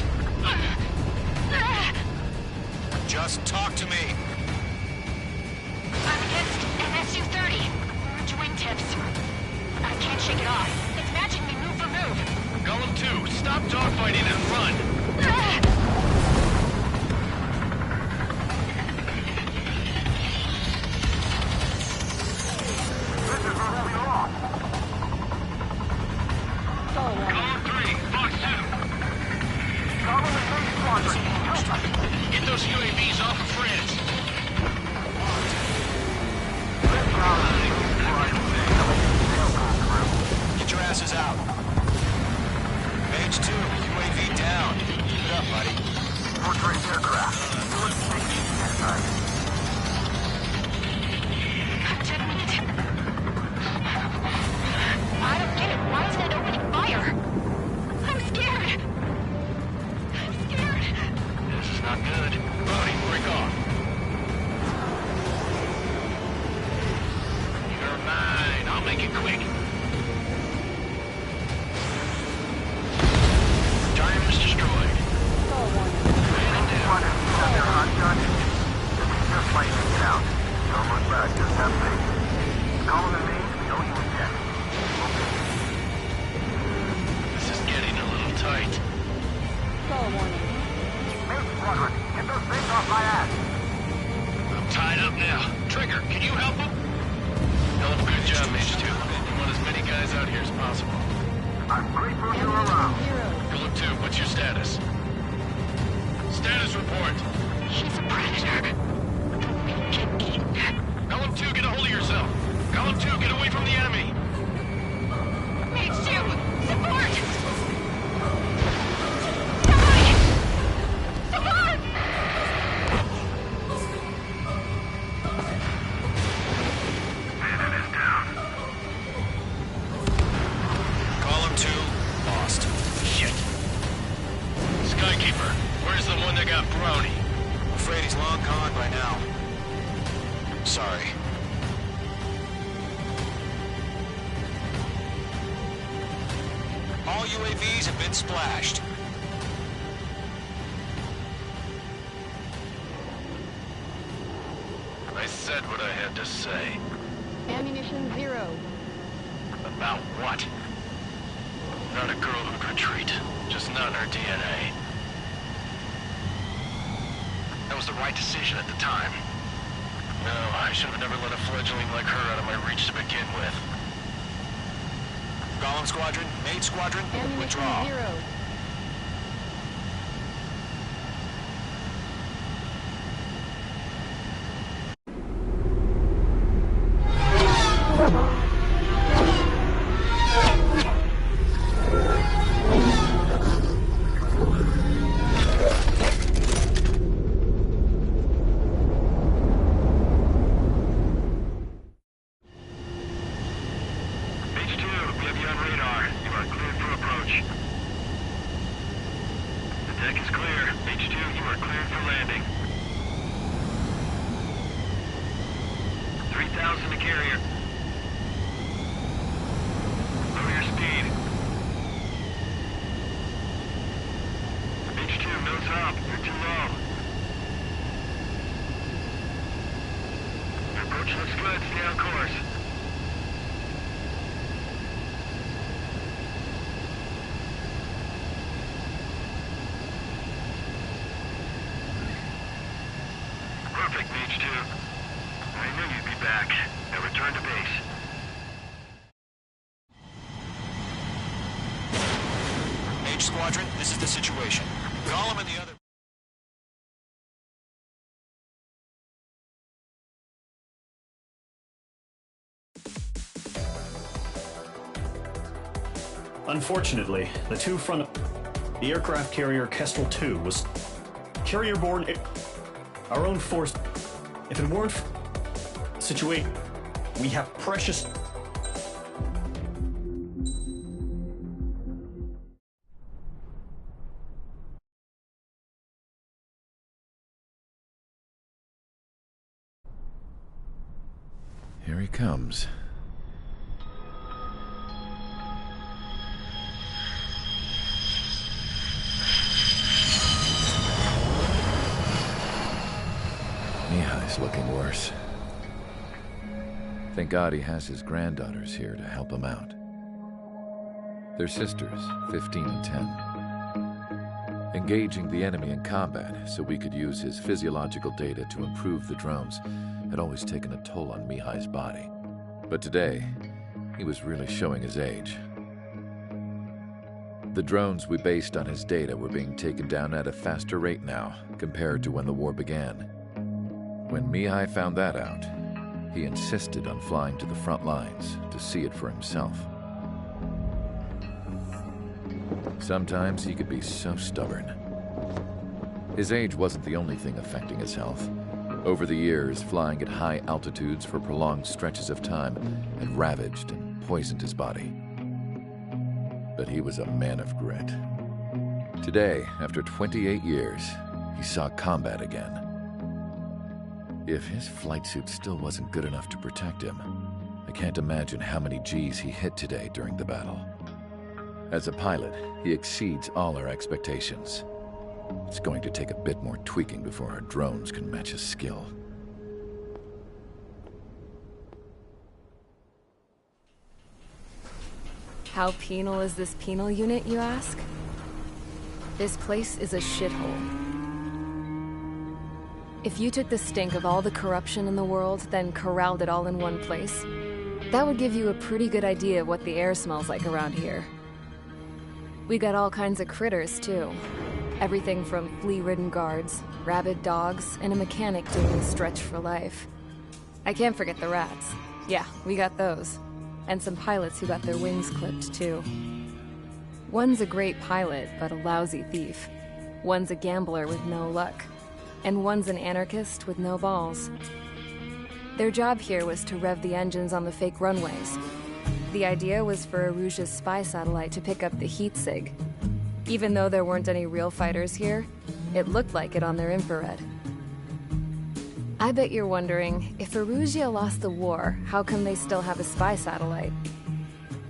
Just talk to me. I'm against an Su-30. Large wingtips. I can't shake it off. It's matching me move for move. Golem 2, stop dogfighting and run. Golem 3, Fox 2. Get those UAVs off of France. Get your asses out. Mage 2, UAV down. Keep it up, buddy. Portrait aircraft. I don't get it. Why isn't it opening fire? I'm scared. I'm scared. This is not good. Brody, break off. You're mine. I'll make it quick. Diamond's destroyed. Man down. Just might make it out. Don't look back. Just have faith. Golem and me, we owe you a debt. This is getting a little tight. Mage Squadron, get those things off my ass. I'm tied up now. Trigger, can you help him? Hell of a good job, Mage 2. We want as many guys out here as possible. I'm grateful you're around. Golem 2, what's your status? Status report. He's a predator. Get eaten. Golem 2, get a hold of yourself. Golem 2, get away from the enemy. Mage 2, support! Somebody! Support! Golem 2, lost. Shit. Skykeeper, where's the one that got Brownie? Afraid he's long gone by now. Sorry. All UAVs have been splashed. I said what I had to say. Ammunition 0. About what? Not a girl who'd retreat. Just not in her DNA. That was the right decision at the time. No, I should have never let a fledgling like her out of my reach to begin with. Golem Squadron, Mage Squadron, withdraw. Zero. Perfect, Mage 2. I knew you'd be back. Now return to base. Mage Squadron, this is the situation. Golem and the other... Unfortunately, the aircraft carrier Kestrel 2 was carrier-borne. Our own force. If it weren't situation, we have precious. Here he comes. Mihai's looking worse. Thank God he has his granddaughters here to help him out. They're sisters, 15 and 10. Engaging the enemy in combat so we could use his physiological data to improve the drones had always taken a toll on Mihai's body. But today, he was really showing his age. The drones we based on his data were being taken down at a faster rate now compared to when the war began. When Mihai found that out, he insisted on flying to the front lines to see it for himself. Sometimes he could be so stubborn. His age wasn't the only thing affecting his health. Over the years, flying at high altitudes for prolonged stretches of time had ravaged and poisoned his body. But he was a man of grit. Today, after 28 years, he saw combat again. If his flight suit still wasn't good enough to protect him, I can't imagine how many Gs he hit today during the battle. As a pilot, he exceeds all our expectations. It's going to take a bit more tweaking before our drones can match his skill. How penal is this penal unit, you ask? This place is a shithole. If you took the stink of all the corruption in the world, then corralled it all in one place, that would give you a pretty good idea of what the air smells like around here. We got all kinds of critters, too. Everything from flea-ridden guards, rabid dogs, and a mechanic doing a stretch for life. I can't forget the rats. Yeah, we got those. And some pilots who got their wings clipped, too. One's a great pilot, but a lousy thief. One's a gambler with no luck. And one's an anarchist with no balls. Their job here was to rev the engines on the fake runways. The idea was for Erusia's spy satellite to pick up the heat sig. Even though there weren't any real fighters here, it looked like it on their infrared. I bet you're wondering, if Erusia lost the war, how come they still have a spy satellite?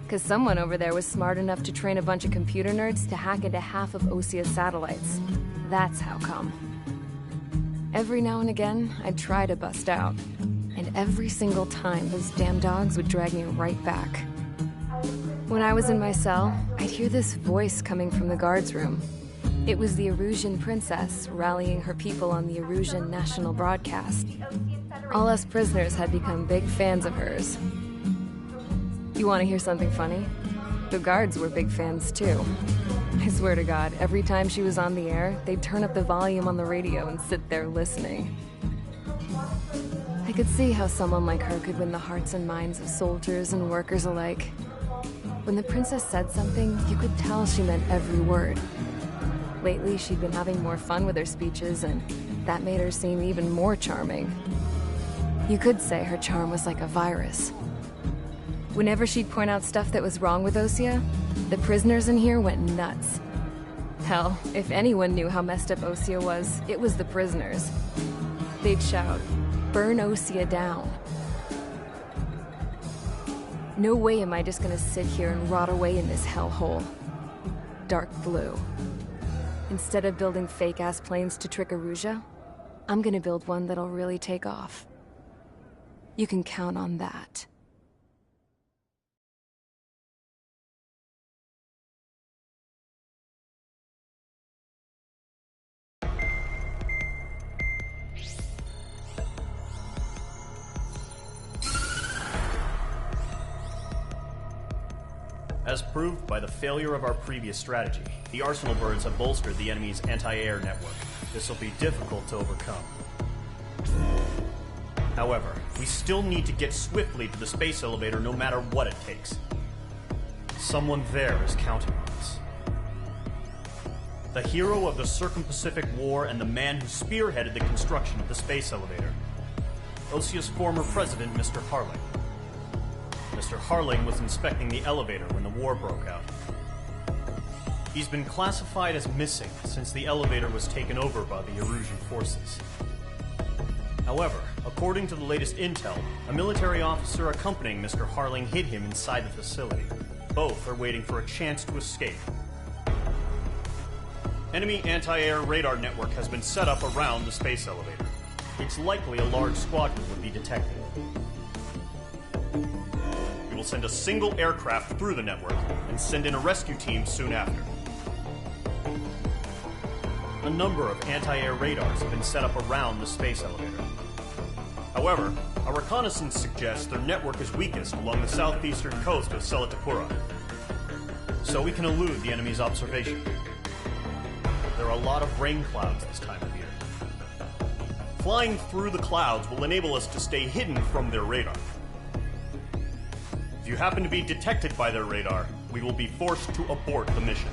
'Cause someone over there was smart enough to train a bunch of computer nerds to hack into half of Osia's satellites. That's how come. Every now and again, I'd try to bust out. And every single time, those damn dogs would drag me right back. When I was in my cell, I'd hear this voice coming from the guards room. It was the Erusian princess rallying her people on the Erusian national broadcast. The Ocean Federation All us prisoners had become big fans of hers. You want to hear something funny? The guards were big fans too. I swear to God, every time she was on the air, they'd turn up the volume on the radio and sit there listening. I could see how someone like her could win the hearts and minds of soldiers and workers alike. When the princess said something, you could tell she meant every word. Lately, she'd been having more fun with her speeches, and that made her seem even more charming. You could say her charm was like a virus. Whenever she'd point out stuff that was wrong with Osea, the prisoners in here went nuts. Hell, if anyone knew how messed up Osea was, it was the prisoners. They'd shout, "Burn Osea down." No way am I just gonna sit here and rot away in this hellhole. Dark blue. Instead of building fake-ass planes to trick Erusea, I'm gonna build one that'll really take off. You can count on that. As proved by the failure of our previous strategy, the Arsenal birds have bolstered the enemy's anti-air network. This will be difficult to overcome. However, we still need to get swiftly to the space elevator no matter what it takes. Someone there is counting on us. The hero of the Circum-Pacific War and the man who spearheaded the construction of the space elevator. Osea's former president, Mr. Harling. Mr. Harling was inspecting the elevator when the war broke out. He's been classified as missing since the elevator was taken over by the Erusian forces. However, according to the latest intel, a military officer accompanying Mr. Harling hid him inside the facility. Both are waiting for a chance to escape. Enemy anti-air radar network has been set up around the space elevator. It's likely a large squadron would be detected. We will send a single aircraft through the network and send in a rescue team soon after. A number of anti-air radars have been set up around the space elevator. However, our reconnaissance suggests their network is weakest along the southeastern coast of Selatapura, so we can elude the enemy's observation. There are a lot of rain clouds this time of year. Flying through the clouds will enable us to stay hidden from their radar. If you happen to be detected by their radar, we will be forced to abort the mission.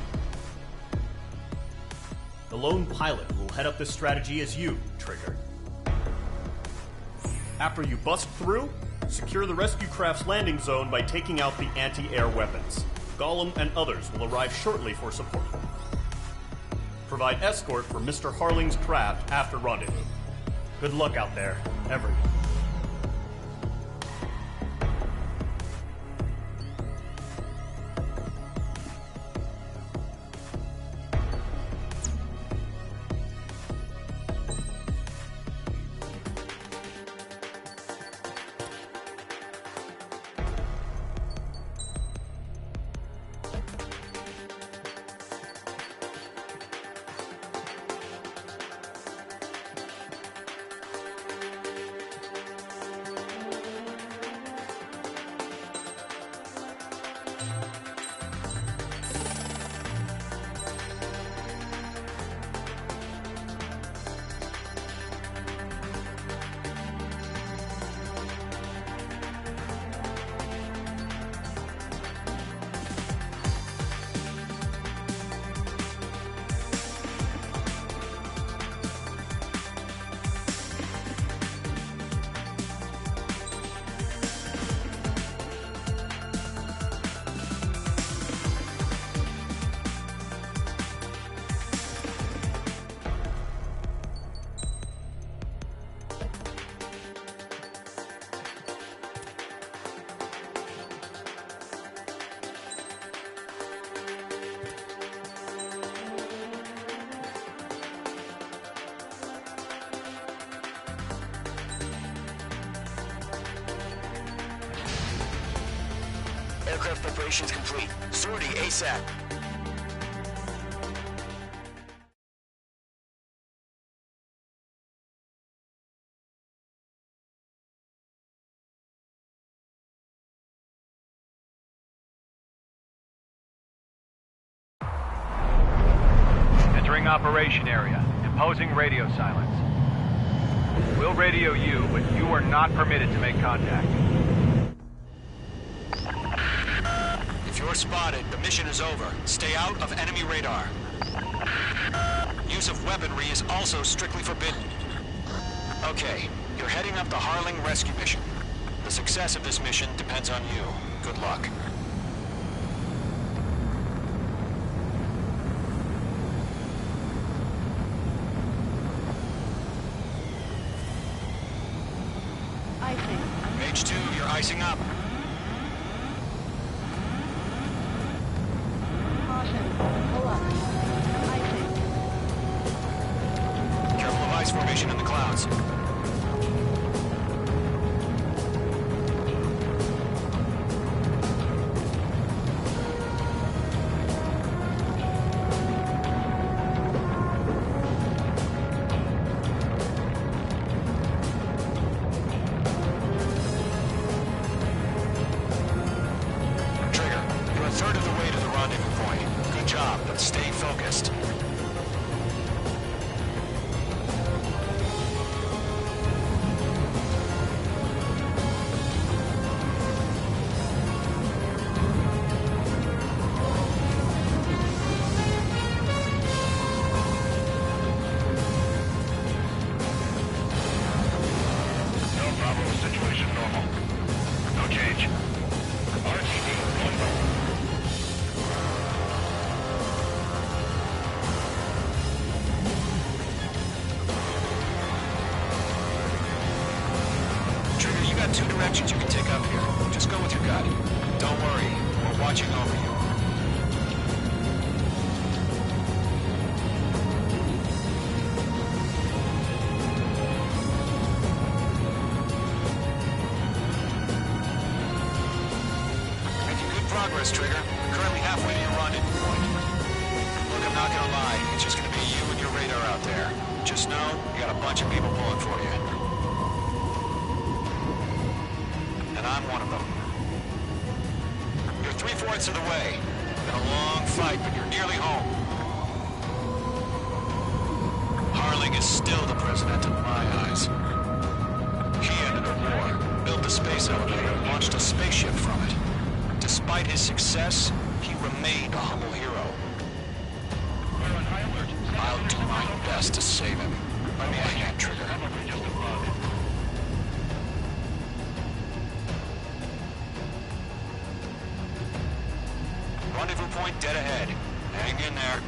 The lone pilot will head up this strategy as you, Trigger. After you bust through, secure the rescue craft's landing zone by taking out the anti-air weapons. Gollum and others will arrive shortly for support. Provide escort for Mr. Harling's craft after rendezvous. Good luck out there, everyone. Aircraft preparations complete. Sortie ASAP. operation area, imposing radio silence. We'll radio you, but you are not permitted to make contact. If you're spotted, the mission is over. Stay out of enemy radar. Use of weaponry is also strictly forbidden. Okay, you're heading up the Harling rescue mission. The success of this mission depends on you. Good luck. Mage 2, you're icing up. Careful of ice formation in the clouds. Two directions you can take up here. Just go with your gut. Don't worry, we're watching over you. Making good progress, Trigger. Currently halfway to your rendezvous point. Look, I'm not gonna lie. It's just gonna be you and your radar out there. Just know, you got a bunch of people pulling for you. And I'm one of them. You're 3/4 of the way. Been a long fight, but you're nearly home. Harling is still the president in my eyes. He ended a war, built the space elevator, and launched a spaceship from it. Despite his success, he remained a humble hero. I'll do my best to save him. Let me a hand, Trigger. Rendezvous point dead ahead. Hang in there.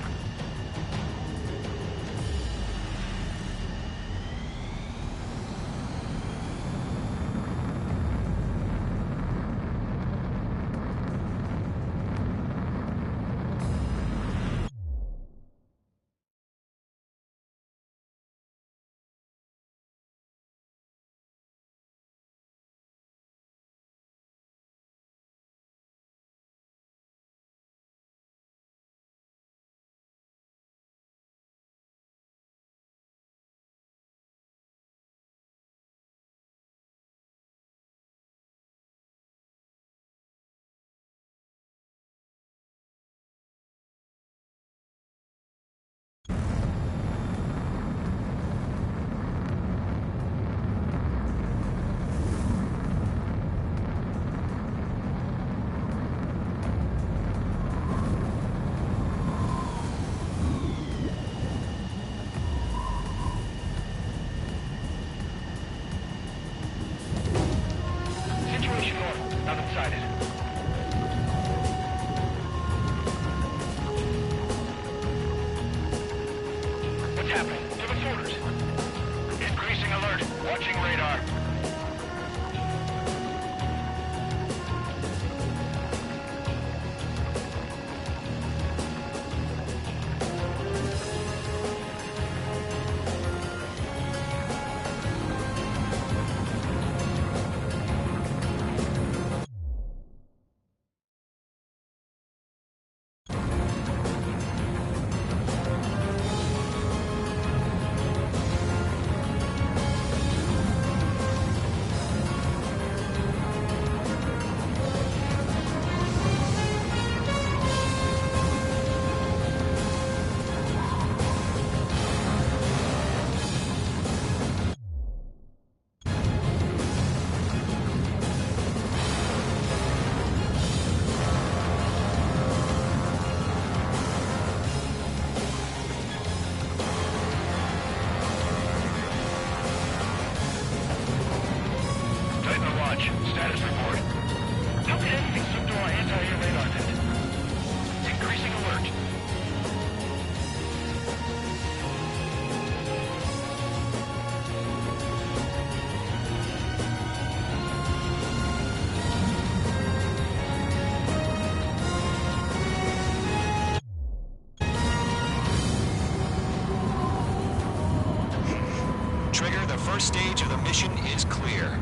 first stage of the mission is clear.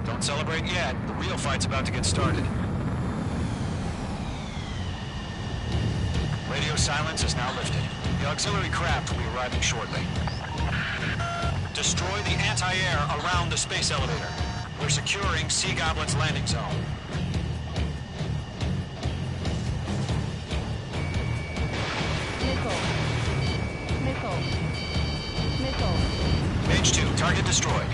Don't celebrate yet. The real fight's about to get started. Radio silence is now lifted. The auxiliary craft will be arriving shortly. Destroy the anti-air around the space elevator. We're securing Sea Goblin's landing zone. Missile. Page 2, target destroyed.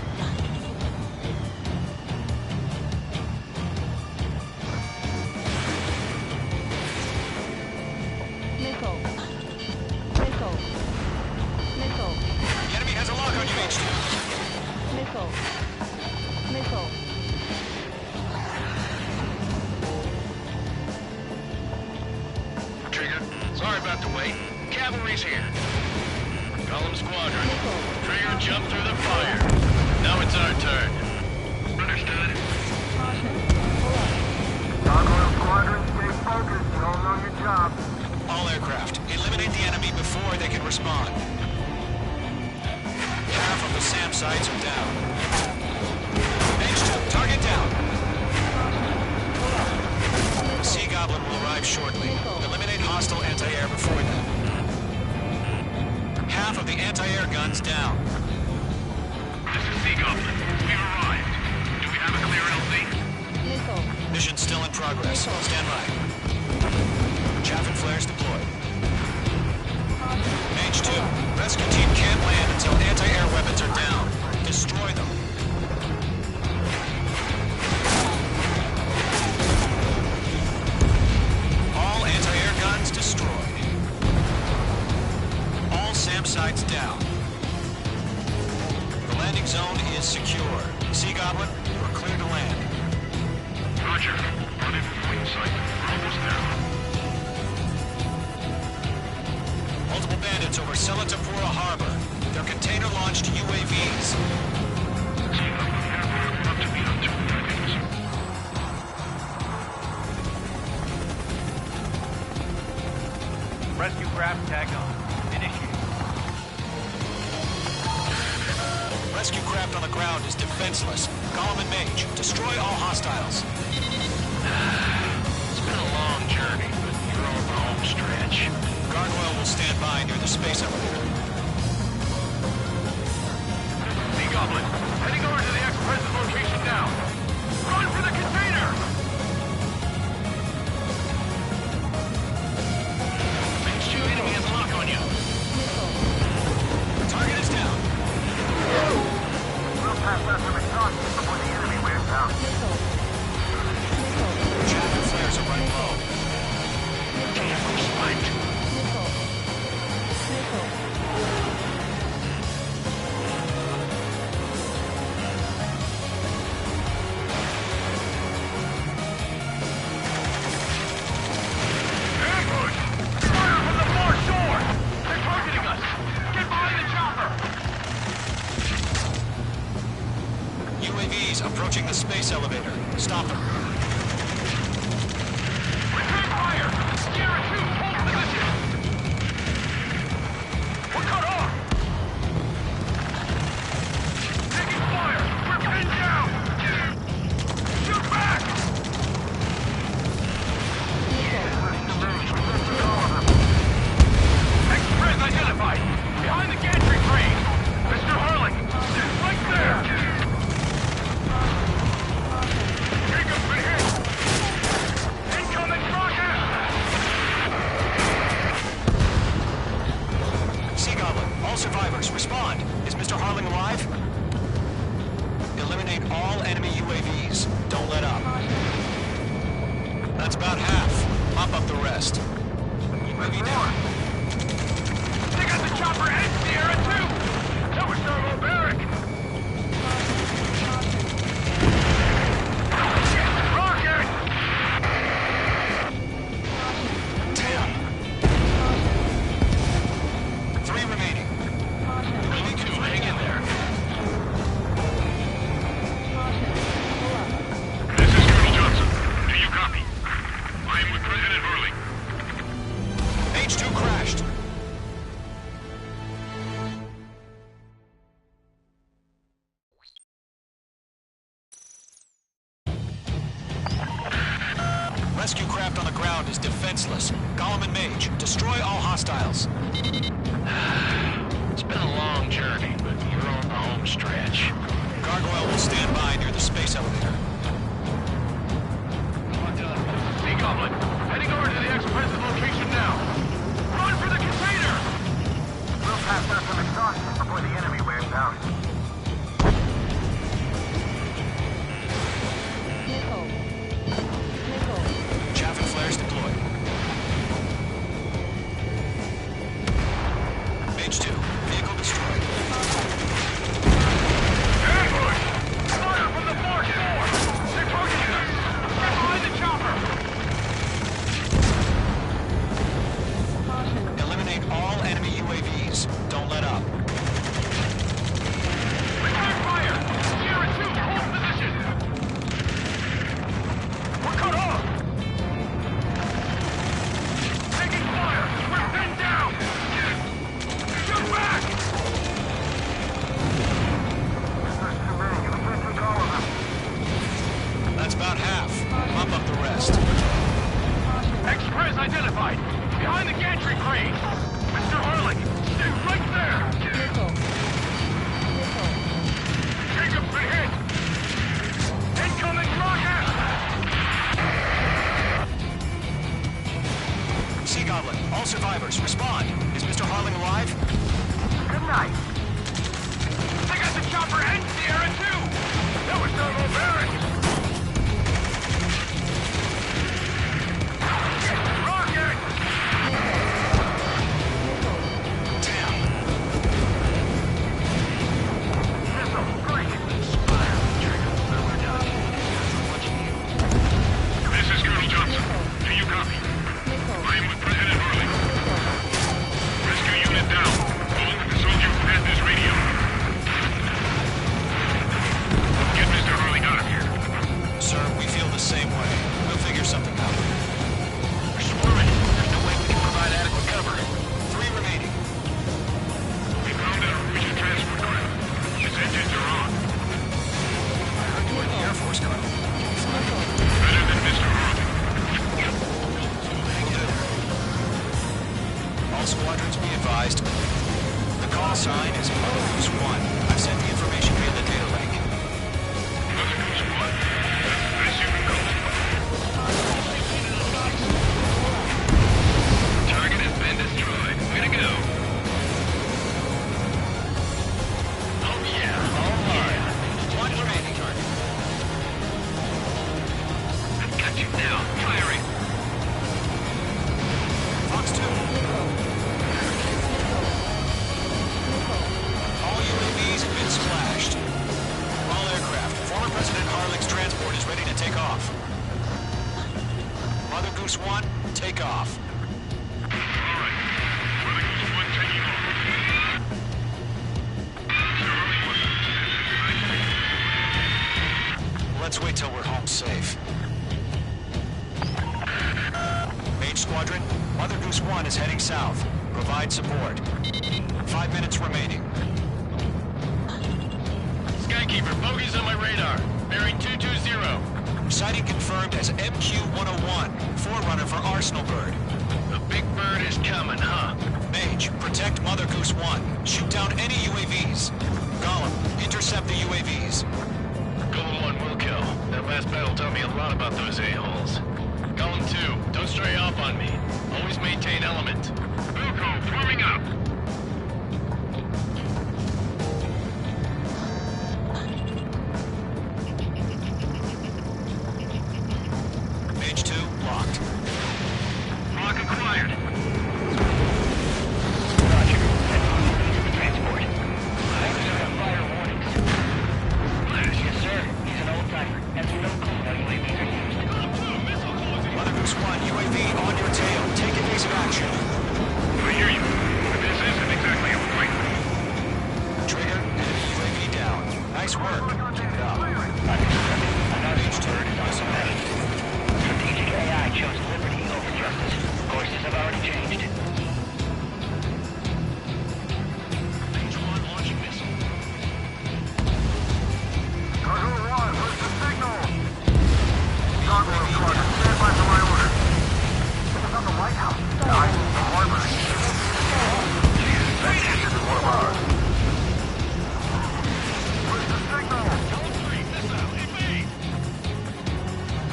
Missile. The enemy has a lock on you, H2. Missile. Trigger, sorry about the wait. Cavalry's here. Golem Squadron. Trigger, jump through the fire. Now it's our turn. Understood. Golem Squadron, stay focused. You all know your job. All aircraft, eliminate the enemy before they can respond. Half of the SAM sites are down. H2, target down. The Sea Goblin will arrive shortly. Eliminate hostile anti-air before them. Half of the anti-air guns down. This is Sea Goblin. We've arrived. Do we have a clear LZ? Mission still in progress. Stand by. Chaff and flares deployed. H2, rescue team can't land until anti-air weapons are down. Destroy them. All anti-air guns destroyed. All SAM sites down. The landing zone is secure. Sea Goblin, we're clear to land. Roger. Running point sight. We're almost there. Multiple bandits over Selatapura Harbor. They're container-launched UAVs. Up to me on 2 seconds. Rescue craft tagged on. Initiate. Rescue craft on the ground is defenseless. Golem and Mage, destroy all hostiles. It's been a long journey, but you're on the home stretch. Gargoyle will stand by near the space elevator. Sea Goblin, heading over to the present location now. Run for the container! H2, enemy has a lock on you. Target is down. We'll pass out some exhaust before the enemy wears out. Chaff and flares are running low. Damn, spiked. Ambush! Fire from the far shore! They're targeting us! Get behind the chopper! UAVs approaching the space elevator. Stop them. Return fire! Sierra 2, hold position! We're cut off! Taking fire! We're pinned down! Shoot back! Express identified! Behind the gantry crane! Mr. Harling! Right there! Jacob's been hit! Incoming rocket! Sea Goblin, all survivors, respond. Is Mr. Harling alive? Eliminate all enemy UAVs. Don't let up. That's about half. Mop up the rest. UAV down. They got the chopper and Sierra 2! That was Servo Barrack! Rocket! 10. 3 remaining. Only 2, hang in there. This is Colonel Johnson. Do you copy? I am with President Hurley. H2 crew, rescue craft on the ground is defenseless. Gollum and Mage, destroy all hostiles. It's been a long journey, but you're on the home stretch. Gargoyle will stand by near the space elevator. Sea Goblin, heading over to the ex-president location now. Run for the container! We'll pass out some exhaustion before the enemy wears out. Nickel. Nickel. Chaff and flares deployed. Mage 2, vehicle destroyed. Ambush! Fire from the far shore! They're targeting us! Get behind the chopper! Caution. Eliminate all enemy UAVs. Don't let up. Return fire! Sierra 2, hold position! We're cut off! Taking fire! We're pinned down! Shoot back! There's too many. You can't take all of them. That's about half. Bump up the rest. Express identified! Behind the gantry crane! Mr. Harling, stay right there! Nickel. Nickel. Jacob's been hit! Incoming rocket! Sea Goblin, all survivors, respond. Is Mr. Harling alive? Good night. They got the chopper and Sierra 2! That was Thermal Barrett! Rocket! Damn. Missile, break. This is Colonel Johnson. Do you copy? Nickel. I am with President Harling. Rescue unit down. All with the soldier who has this radio. Get Mr. Harling out of here. Sir, we feel the same way. We'll figure something out. We're swarming. There's no way we can provide adequate cover. 3 remaining. We found an Norwegian transport craft. Its engines are on. I heard you were in the Air Force, Colonel. Better than Mr. Harling. Will do. All squadrons be advised. The call sign is Mother Goose 1. I've sent the information via the data link. Mother Goose 1. As you can call it. Target has been destroyed. Way to go. Oh yeah, all right. 1 remaining target. I've got you now. Firing. Fox 2. All UAVs have been splashed. All aircraft. Former President Harling's transport is ready to take off. Mother Goose 1, take off. All right. Mother Goose 1 taking off. Mr. Harling was Let's wait till we're home safe. Mage Squadron, Mother Goose 1 is heading south. Provide support. 5 minutes remaining. Skykeeper, bogeys on my radar. Bearing 220. Sighting confirmed as MQ-101, forerunner for Arsenal Bird. The big bird is coming, huh? Mage, protect Mother Goose 1. Shoot down any UAVs. Gollum, intercept the UAVs. Golem 1 will kill. That last battle taught me a lot about those a-holes. Golem 2, don't stray off on me. Always maintain element. Wilco, forming up. Mage 2, locked. Lock acquired. Roger. Transport. Fire warnings. Yes, sir. He's an old-timer. Has no clue how UAVs are used. Mother Goose 1, UAV on your tail. Take evasive action. I hear you. If this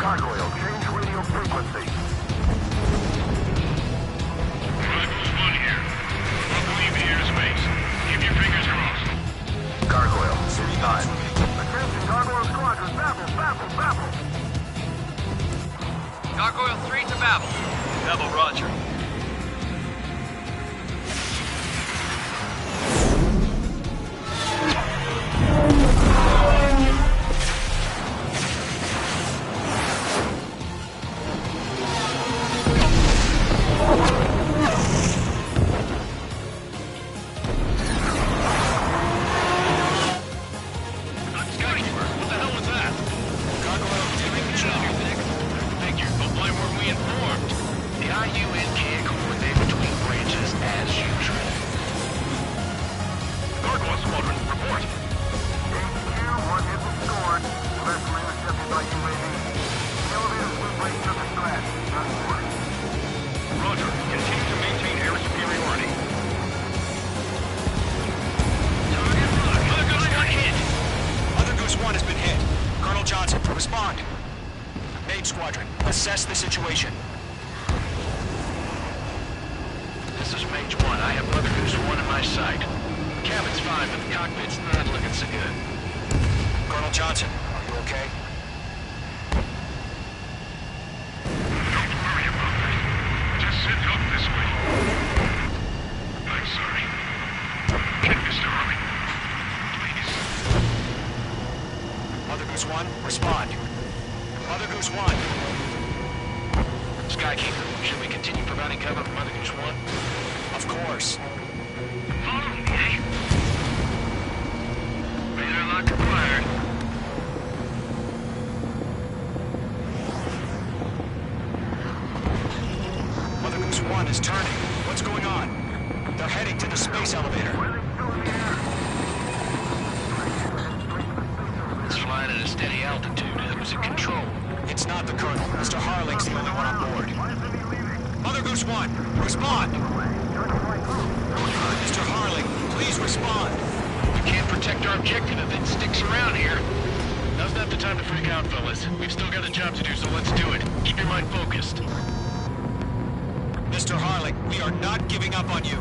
Gargoyle, change radio frequency. Rivals 1 here. We'll leave the airspace. Keep your fingers crossed. Gargoyle, 69. Attention, Gargoyle Squadron, Babel. Gargoyle 3 to Babel. Babel, roger. Respond. Mage Squadron, assess the situation. This is Mage 1. I have Mother Goose 1 in my sight. The cabin's fine, but the cockpit's not looking so good. Colonel Johnson, are you okay? Don't worry about that. Just send help this way. I'm sorry. Get Mr. Harley. Please. Mother Goose 1, respond. Mother Goose 1. Skykeeper, should we continue providing cover for Mother Goose 1? Of course. Follow me, eh? Radar lock acquired. Mother Goose 1 is turning. What's going on? They're heading to the space elevator. It's flying at a steady altitude. Who's in control? It's not the Colonel. Mr. Harling's the only one on board. Mother Goose 1, respond! Mr. Harling, please respond! We can't protect our objective if it sticks around here. Now's not the time to freak out, fellas. We've still got a job to do, so let's do it. Keep your mind focused. Mr. Harling, we are not giving up on you.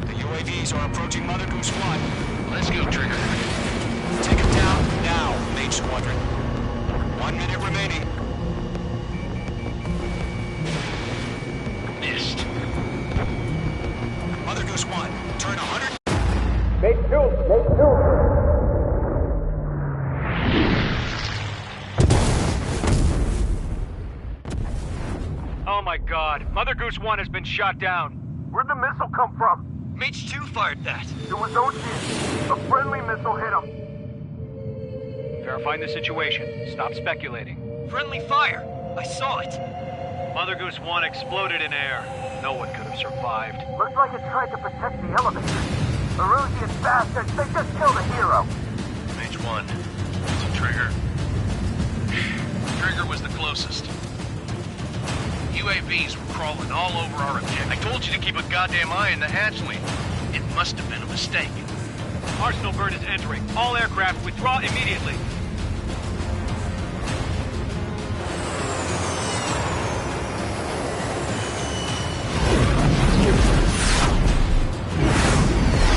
The UAVs are approaching Mother Goose 1. Let's go, Trigger. Take him down now, Mage Squadron. 1 minute remaining. Missed. Mother Goose 1, turn 100. Make two. Oh my god. Mother Goose 1 has been shot down. Where'd the missile come from? Mage 2 fired that. It was Ocean. A friendly missile hit him. Verifying the situation. Stop speculating. Friendly fire! I saw it! Mother Goose 1 exploded in air. No one could have survived. Looks like it tried to protect the elevator. Erusian bastards, they just killed a hero. Mage 1. It's a Trigger. Trigger was the closest. UAVs were crawling all over our objective. I told you to keep a goddamn eye on the hatchway. It must have been a mistake. Arsenal bird is entering. All aircraft withdraw immediately.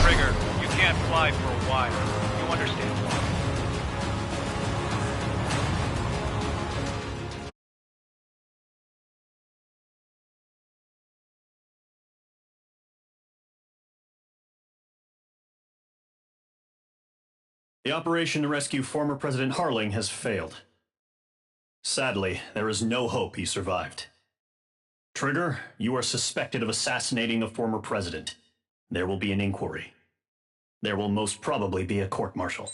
Trigger, you can't fly for a while. You understand why. The operation to rescue former President Harling has failed. Sadly, there is no hope he survived. Trigger, you are suspected of assassinating the former president. There will be an inquiry. There will most probably be a court-martial.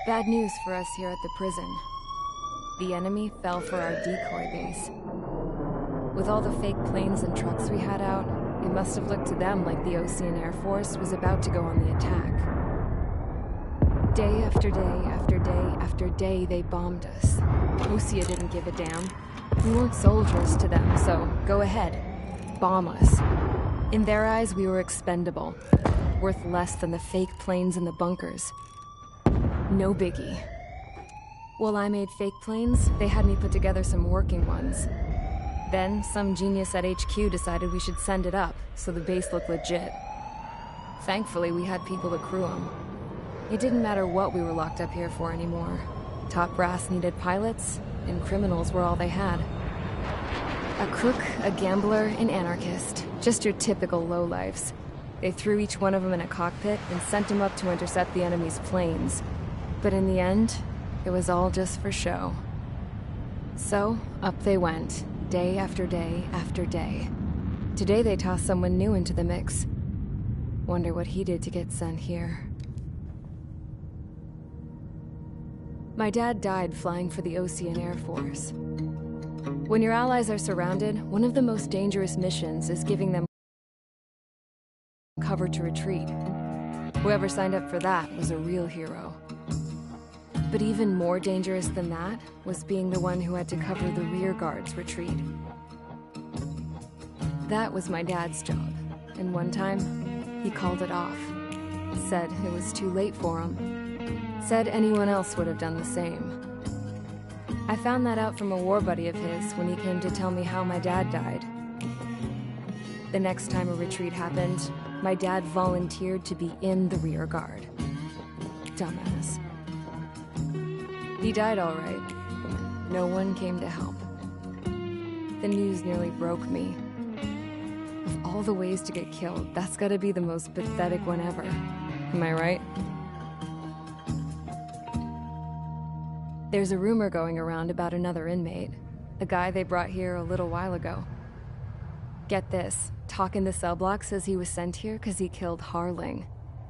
Bad news for us here at the prison. The enemy fell for our decoy base. With all the fake planes and trucks we had out, it must have looked to them like the Ocean Air Force was about to go on the attack. Day after day after day after day, they bombed us. Osea didn't give a damn. We weren't soldiers to them, so go ahead. Bomb us. In their eyes, we were expendable. Worth less than the fake planes in the bunkers. No biggie. While I made fake planes, they had me put together some working ones. Then, some genius at HQ decided we should send it up, so the base looked legit. Thankfully, we had people to crew them. It didn't matter what we were locked up here for anymore. Top brass needed pilots, and criminals were all they had. A crook, a gambler, an anarchist. Just your typical lowlifes. They threw each one of them in a cockpit and sent them up to intercept the enemy's planes. But in the end, it was all just for show. So, up they went, day after day after day. Today they tossed someone new into the mix. Wonder what he did to get sent here. My dad died flying for the Osean Air Force. When your allies are surrounded, one of the most dangerous missions is giving them cover to retreat. Whoever signed up for that was a real hero. But even more dangerous than that was being the one who had to cover the rear guard's retreat. That was my dad's job, and one time, he called it off. Said it was too late for him. Said anyone else would have done the same. I found that out from a war buddy of his when he came to tell me how my dad died. The next time a retreat happened, my dad volunteered to be in the rear guard. Dumbass. He died all right. No one came to help. The news nearly broke me. Of all the ways to get killed, that's gotta be the most pathetic one ever. Am I right? There's a rumor going around about another inmate. A guy they brought here a little while ago. Get this, talk in the cell block says he was sent here because he killed Harling,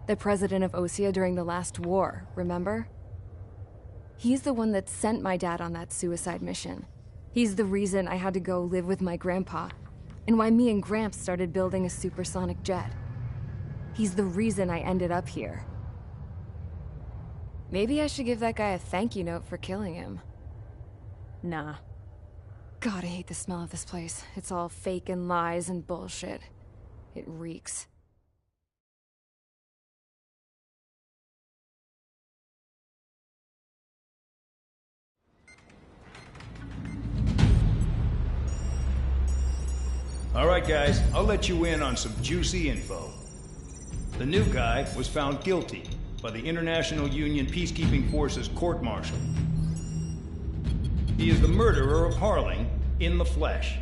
the president of Osea during the last war, remember? He's the one that sent my dad on that suicide mission. He's the reason I had to go live with my grandpa, and why me and Gramps started building a supersonic jet. He's the reason I ended up here. Maybe I should give that guy a thank you note for killing him. Nah. God, I hate the smell of this place. It's all fake and lies and bullshit. It reeks. All right, guys, I'll let you in on some juicy info. The new guy was found guilty by the International Union Peacekeeping Forces court-martial. He is the murderer of Harling in the flesh.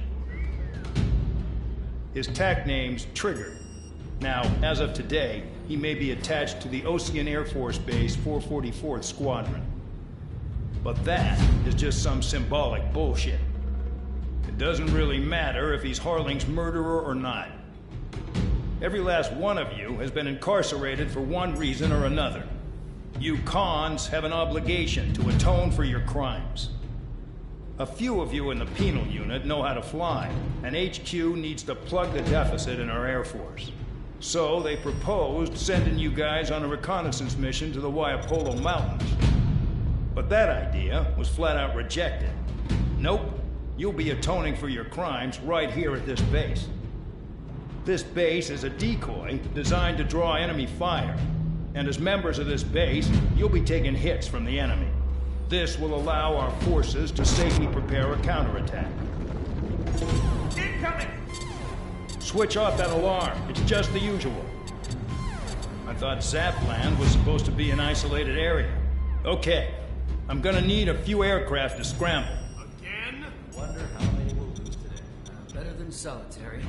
His TAC name's Trigger. Now, as of today, he may be attached to the Osean Air Force Base 444th Squadron. But that is just some symbolic bullshit. It doesn't really matter if he's Harling's murderer or not. Every last one of you has been incarcerated for one reason or another. You cons have an obligation to atone for your crimes. A few of you in the penal unit know how to fly, and HQ needs to plug the deficit in our Air Force. So they proposed sending you guys on a reconnaissance mission to the Waiapolo Mountains. But that idea was flat out rejected. Nope, you'll be atoning for your crimes right here at this base. This base is a decoy designed to draw enemy fire. And as members of this base, you'll be taking hits from the enemy. This will allow our forces to safely prepare a counterattack. Incoming! Switch off that alarm. It's just the usual. I thought Zapland was supposed to be an isolated area. Okay, I'm gonna need a few aircraft to scramble. Again? Wonder how many we'll lose today. Better than solitary.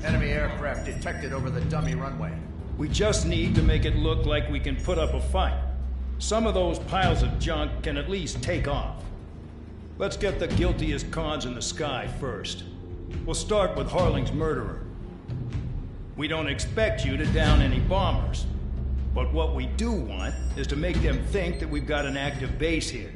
Enemy aircraft detected over the dummy runway. We just need to make it look like we can put up a fight. Some of those piles of junk can at least take off. Let's get the guiltiest cons in the sky first. We'll start with Harling's murderer. We don't expect you to down any bombers. But what we do want is to make them think that we've got an active base here.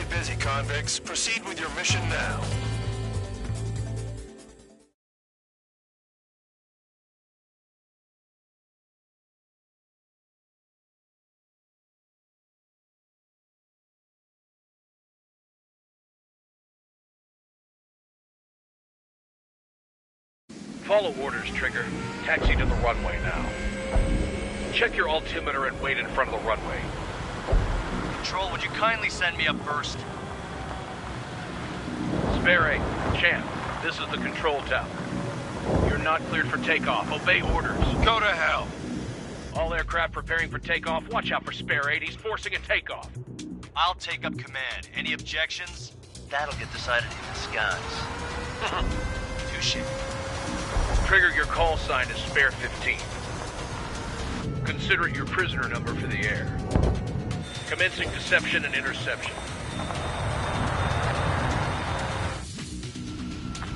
busy, convicts. Proceed with your mission now. Follow orders, Trigger. Taxi to the runway now. Check your altimeter and wait in front of the runway. Control, would you kindly send me up first? Spare 8, Champ, this is the control tower. You're not cleared for takeoff. Obey orders. Go to hell. All aircraft preparing for takeoff. Watch out for Spare 8. He's forcing a takeoff. I'll take up command. Any objections? That'll get decided in the skies. Touche. Trigger, your call sign is Spare 15. Consider it your prisoner number for the air. Commencing deception and interception.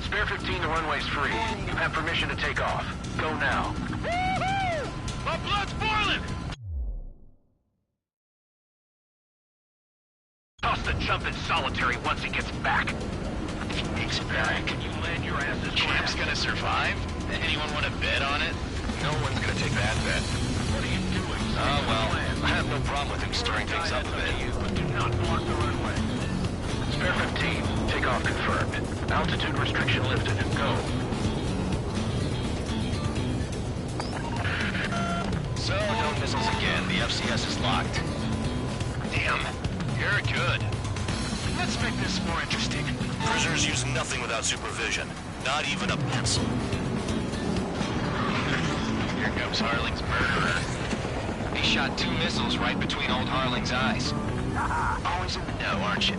Spare 15, the runway's free. You have permission to take off. Go now. Woo-hoo! My blood's boiling! Toss the jump in solitary once he gets back. If he makes it back, can you land your asses? Champ's gonna survive? Anyone want to bet on it? No one's gonna take that bet. What are you doing? Oh, well, I have no problem with him stirring things up a bit. But do not block the runway. Spare 15, takeoff confirmed. Altitude restriction lifted. Go. So, no missiles again. The FCS is locked. Damn, you're good. Let's make this more interesting. Prisoners use nothing without supervision. Not even a pencil. Here comes Harling's murderer. He shot 2 missiles right between old Harling's eyes. Always in the know, aren't you?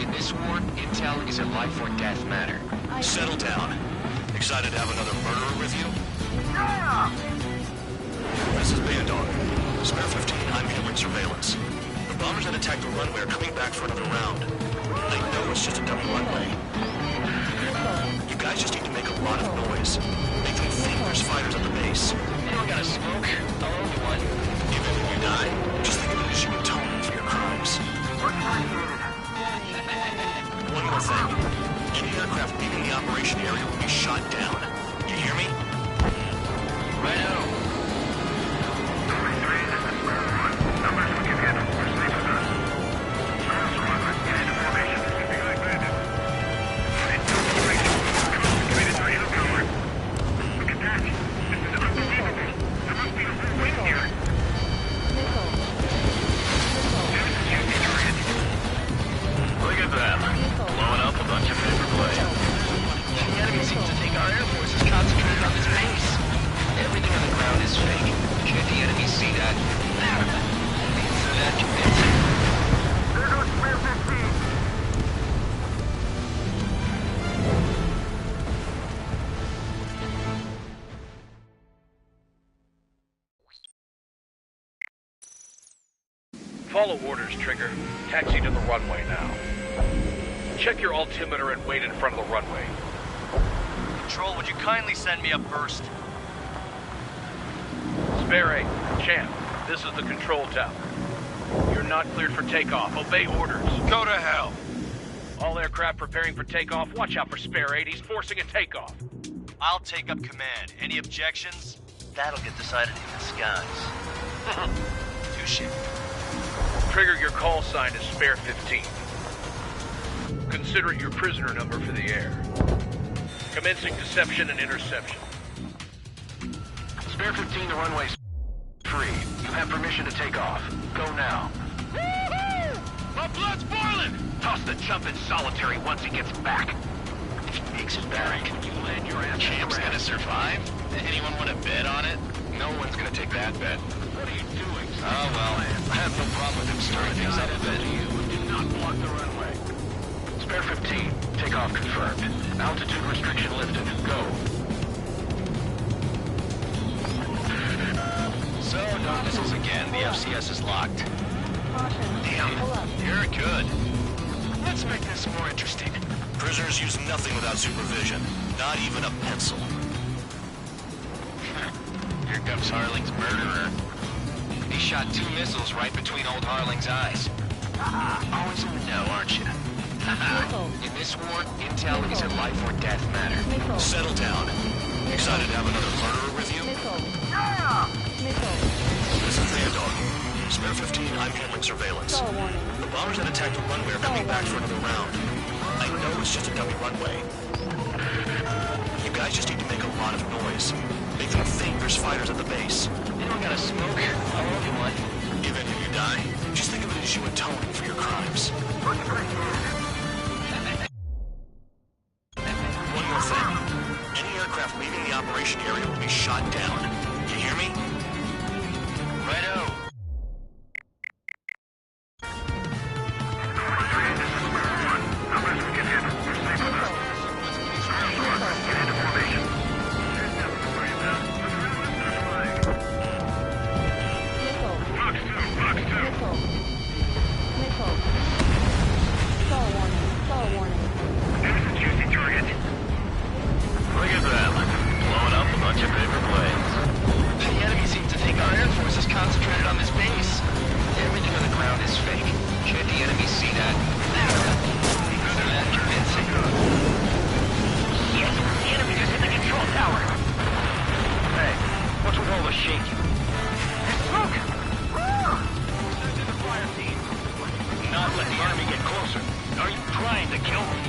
In this war, intel is a life or death matter. Settle down. Excited to have another murderer with you? This is Bandar. Spare 15, I'm handling surveillance. The bombers that attacked the runway are coming back for another round. I know it's just a dummy runway. You guys just need to make a lot of noise. Make them think there's fighters at the base. You don't gotta smoke. I'll own you one. Even if you die, just think of it as you atone for your crimes. One more thing. Any aircraft leaving the operation area will be shot down. You hear me? Righto. Follow orders, Trigger. Taxi to the runway now. Check your altimeter and wait in front of the runway. Control, would you kindly send me up first? Spare 8, Champ, this is the control tower. You're not cleared for takeoff. Obey orders. Go to hell. All aircraft preparing for takeoff. Watch out for Spare 8. He's forcing a takeoff. I'll take up command. Any objections? That'll get decided in the skies. Touche. Trigger, your call sign is Spare 15. Consider it your prisoner number for the air. Commencing deception and interception. Spare 15, the runway's free. You have permission to take off. Go now. Woo-hoo! My blood's boiling! Toss the jump in solitary once he gets back. If he makes it back, can you land your ass? Champ's gonna survive? Anyone want to bet on it? No one's gonna take that bet. What are you doing? Oh, well, I have no problem with him stirring things up a bit. Do not block the runway. Spare 15, takeoff confirmed. Altitude restriction lifted. Go. So, no missiles again. The FCS is locked. Damn, you're good. Let's make this more interesting. Prisoners use nothing without supervision. Not even a pencil. Here comes Harling's murderer. He shot 2 missiles right between old Harling's eyes. Always in the know, aren't you? In this war, intel is a life or death matter. Settle down. Excited to have another murderer with you? This is Vandog. Spare 15, I'm handling surveillance. The bombers that attacked the runway are coming back for another round. I know it's just a dummy runway. You guys just need to make a lot of noise. Make them think there's fighters at the base. You don't gotta smoke. I'll hold you one. If any of you die, just think of it as you atoning for your crimes. One more thing. Any aircraft leaving the operation area will be shot down. You hear me? Righto. Look at that. Blowing up a bunch of paper planes. The enemy seems to think our Air Force is concentrated on this base. Everything on the ground is fake. Can't the enemy see that? They're that convincing. Yes, the enemy just hit the control tower. Hey, what's with all the shaking? There's smoke! Send in the fire team. Not let the enemy get closer. Are you trying to kill me?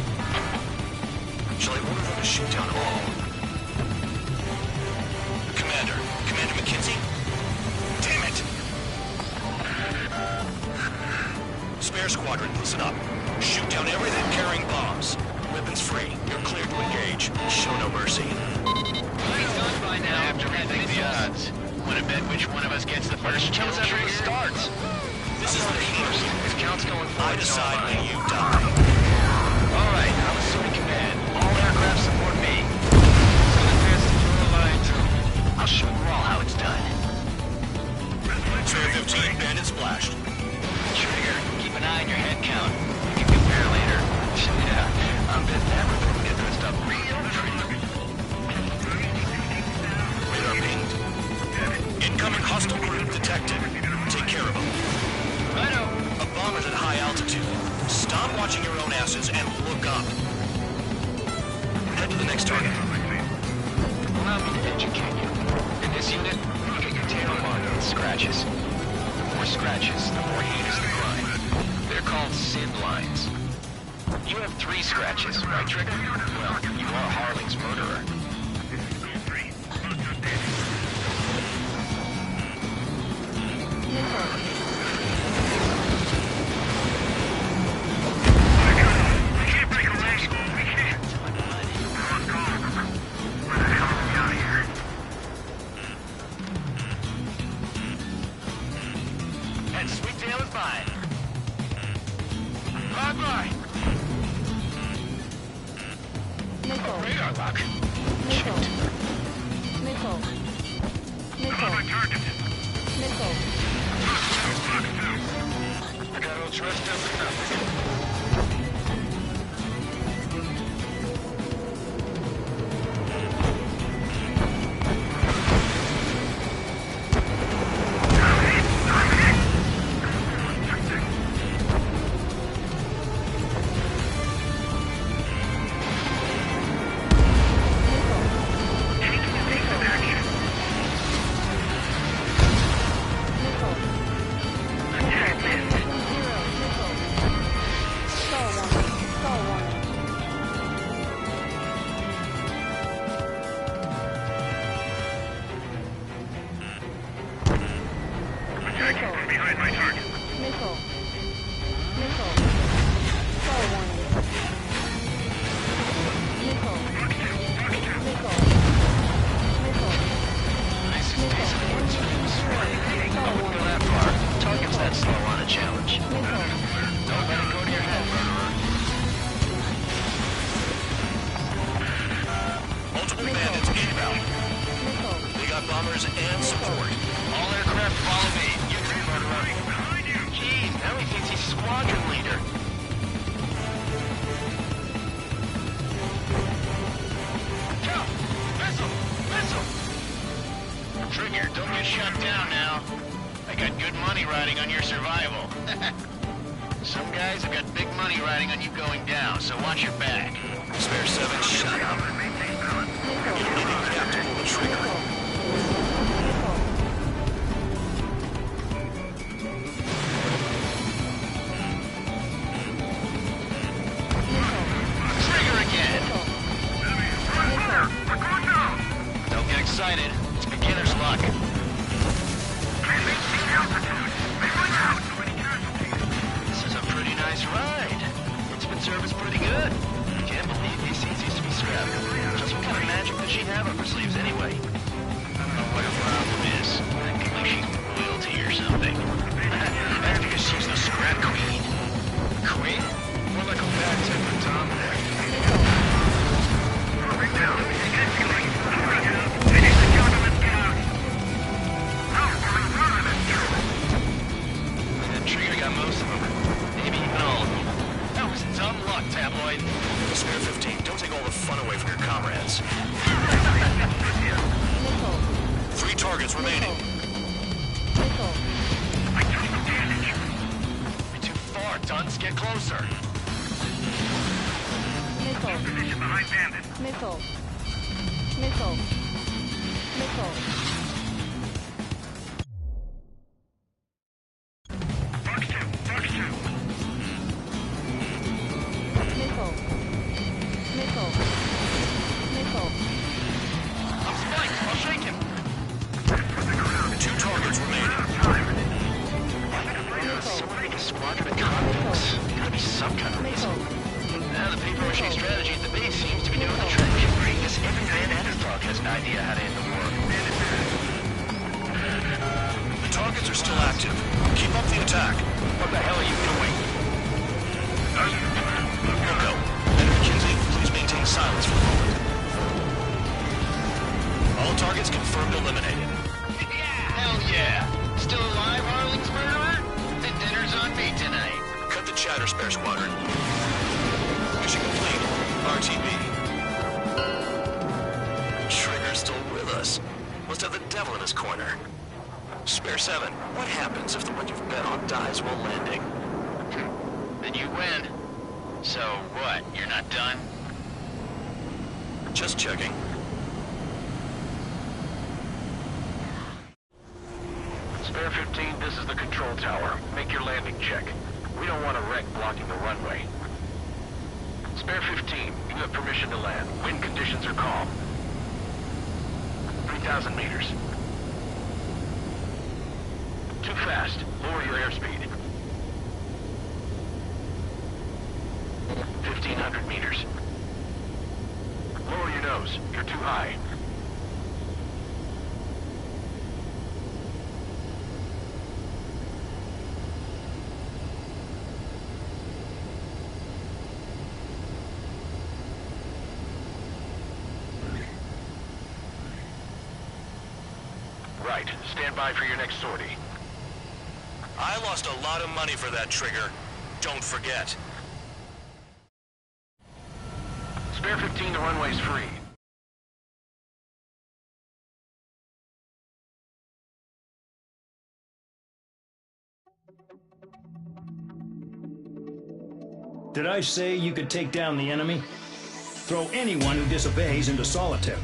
Shall I order them to shoot down all? Commander McKenzie? Damn it! Spare squadron, listen up. Shoot down everything carrying bombs. Weapons free. You're cleared to engage. Show no mercy. He's gone by now. I have to rethink the odds. Want to bet which one of us gets the first kill after it starts? This is the first. If count's going forward, I decide when you die. All right, I'm assuming command. All aircraft support me. Gonna pass the fuel line too. I'll show you all how it's done. Spare 15, bandit splashed. Trigger, keep an eye on your head count. You can compare later. Yeah, I bet that we're gonna get dressed up real pretty. Radar pinged. Incoming hostile group detected. Take care of them. Righto. A bomber's at high altitude. Stop watching your own asses and look up. Head to the next target. Allow me to educate you. In this unit, look at your tail mark with scratches. The more scratches, the more heinous the crime. They're called sin lines. You have 3 scratches, right, Trigger? Well, you are Harling's murderer. And Sweetail is mine. Bye-bye. Radar lock. I got all dressed up for nothing. bombers and support. All aircraft follow me. You three, murderer. Jeez, now he thinks he's squadron leader. Go! Missile! Missile! Trigger, don't get shut down now. I got good money riding on your survival. Some guys have got big money riding on you going down, so watch your back. Spare 7, shut up. You don't need a cap to pull the trigger. Trigger again! Don't get excited. It's beginner's luck. This is a pretty nice ride. It's been serviced pretty good. Can't believe these seats used to be scrapped. Just what kind of magic does she have up her sleeves anyway? I don't know what her problem is. I think like she's royalty or something. That's because she's the scrap queen. Queen? More like a bad temper, Tom. That trigger got most of them. Maybe even all of them. That was dumb luck, Tabloid. Spare 15, don't take all the fun away from your comrades. 3 targets remaining. You're too far, Dunce. Get closer. Position behind bandit. Missile. Missile. Missile. Fox 2. Missile. Missile. Missile. I'm spiked. I'll shake him. 2 targets remaining. So what are you, squadron of convicts? Gotta be some kind of reason. Now the paper-mache strategy at the base seems to be doing the trick. I guess every Neanderthal has an idea how to end the war. The targets are still active. Keep up the attack. What the hell are you doing? Wilco, Commander McKenzie, please maintain silence for a moment. All targets confirmed eliminated. Hell yeah! Still alive, Harling's murderer? Then dinner's on me tonight. Cut the chatter, Spare Squadron. Mission complete. RTB. Trigger's still with us. Must have the devil in his corner. Spare 7, what happens if the one you've bet on dies while landing? Then you win. So what, you're not done? Just checking. Spare 15, this is the control tower. Make your landing check. We don't want a wreck blocking the runway. Spare 15, you have permission to land. Wind conditions are calm. 3,000 meters. Too fast. Lower your airspeed. 1,500 meters. Lower your nose. You're too high. Right. Stand by for your next sortie. I lost a lot of money for that trigger. Don't forget. Spare 15, the runway's free. Did I say you could take down the enemy? Throw anyone who disobeys into solitary.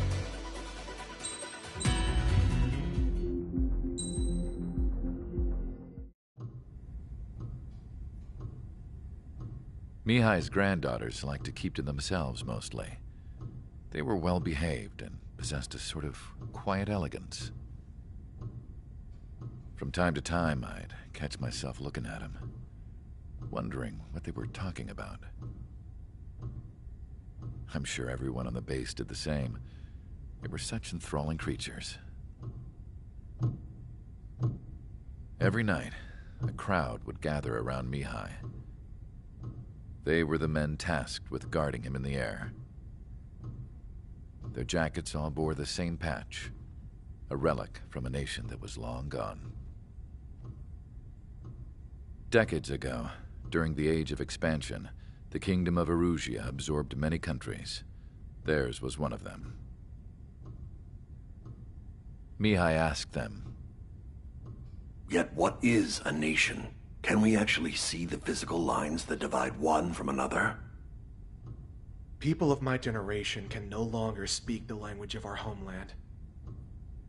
Mihai's granddaughters liked to keep to themselves mostly. They were well behaved and possessed a sort of quiet elegance. From time to time, I'd catch myself looking at them, wondering what they were talking about. I'm sure everyone on the base did the same. They were such enthralling creatures. Every night, a crowd would gather around Mihai. They were the men tasked with guarding him in the air. Their jackets all bore the same patch, a relic from a nation that was long gone. Decades ago, during the Age of Expansion, the Kingdom of Erusia absorbed many countries. Theirs was one of them. Mihai asked them, "Yet what is a nation? Can we actually see the physical lines that divide one from another? People of my generation can no longer speak the language of our homeland.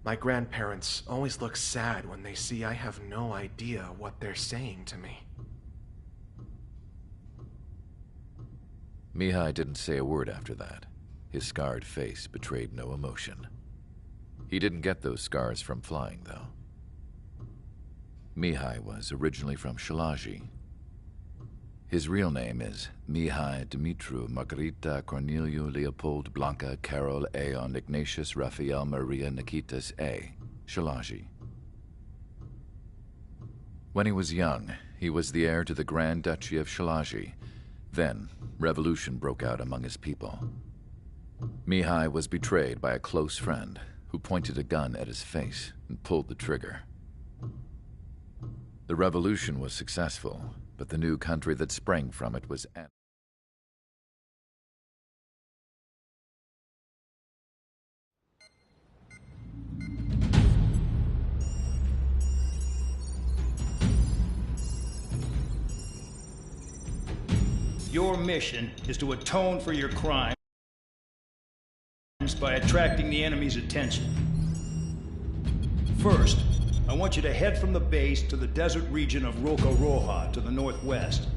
My grandparents always look sad when they see I have no idea what they're saying to me. Mihai didn't say a word after that. His scarred face betrayed no emotion. He didn't get those scars from flying, though. Mihai was originally from Shalaji. His real name is Mihai Dumitru Margarita Corneliu Leopold Blanca Carol Aeon Ignatius Raphael Maria Nikitas A. Shalaji. When he was young, he was the heir to the Grand Duchy of Shalaji. Then, revolution broke out among his people. Mihai was betrayed by a close friend who pointed a gun at his face and pulled the trigger. The revolution was successful, but the new country that sprang from it was Your mission is to atone for your crimes by attracting the enemy's attention. First, I want you to head from the base to the desert region of Roca-Roja to the northwest.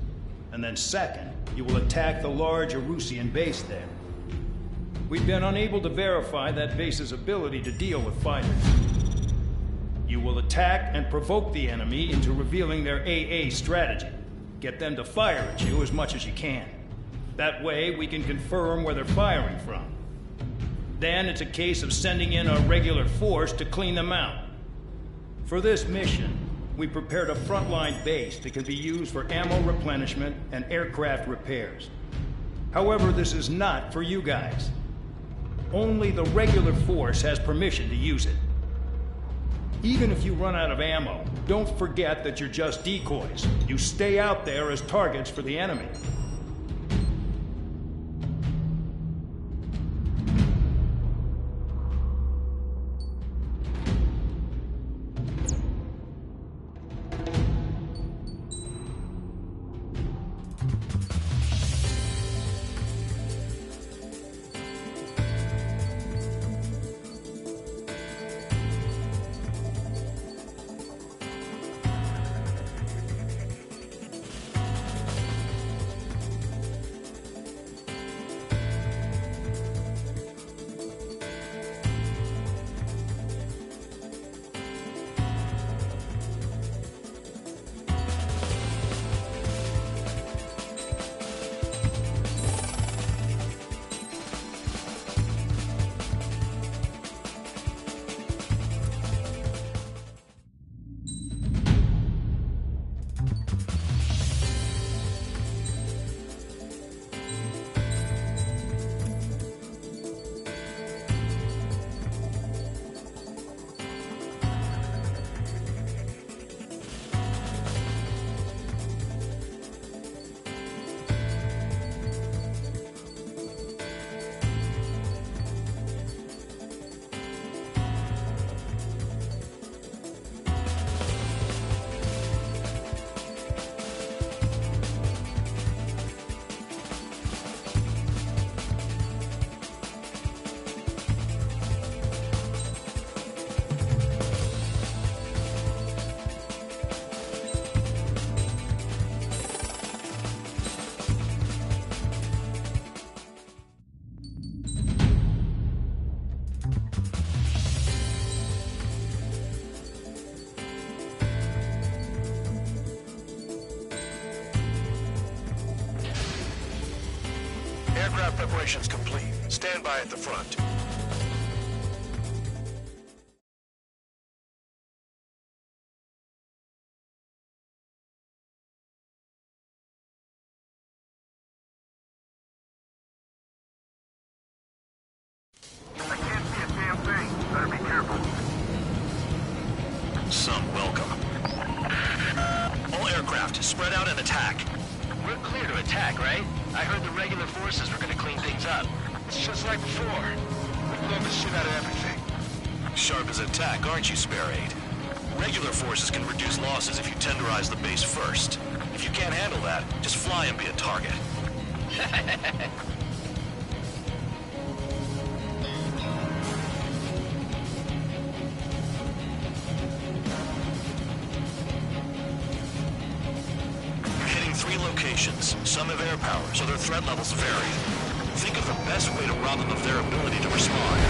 And then second, you will attack the large Erusian base there. We've been unable to verify that base's ability to deal with fighters. You will attack and provoke the enemy into revealing their AA strategy. Get them to fire at you as much as you can. That way, we can confirm where they're firing from. Then it's a case of sending in a regular force to clean them out. For this mission, we prepared a frontline base that can be used for ammo replenishment and aircraft repairs. However, this is not for you guys. Only the regular force has permission to use it. Even if you run out of ammo, don't forget that you're just decoys. You stay out there as targets for the enemy. Aircraft preparations complete. Stand by at the front. I can't see a damn thing. Better be careful. Some welcome. All aircraft, spread out and attack. We're clear to attack, right? I heard the regular forces were gonna clean things up. It's just like before. We blow the shit out of everything. Sharp as a tack, aren't you, Spare 8? Regular forces can reduce losses if you tenderize the base first. If you can't handle that, just fly and be a target. You're hitting 3 locations. Some have air power, so their threat levels vary. Think of the best way to rob them of their ability to respond.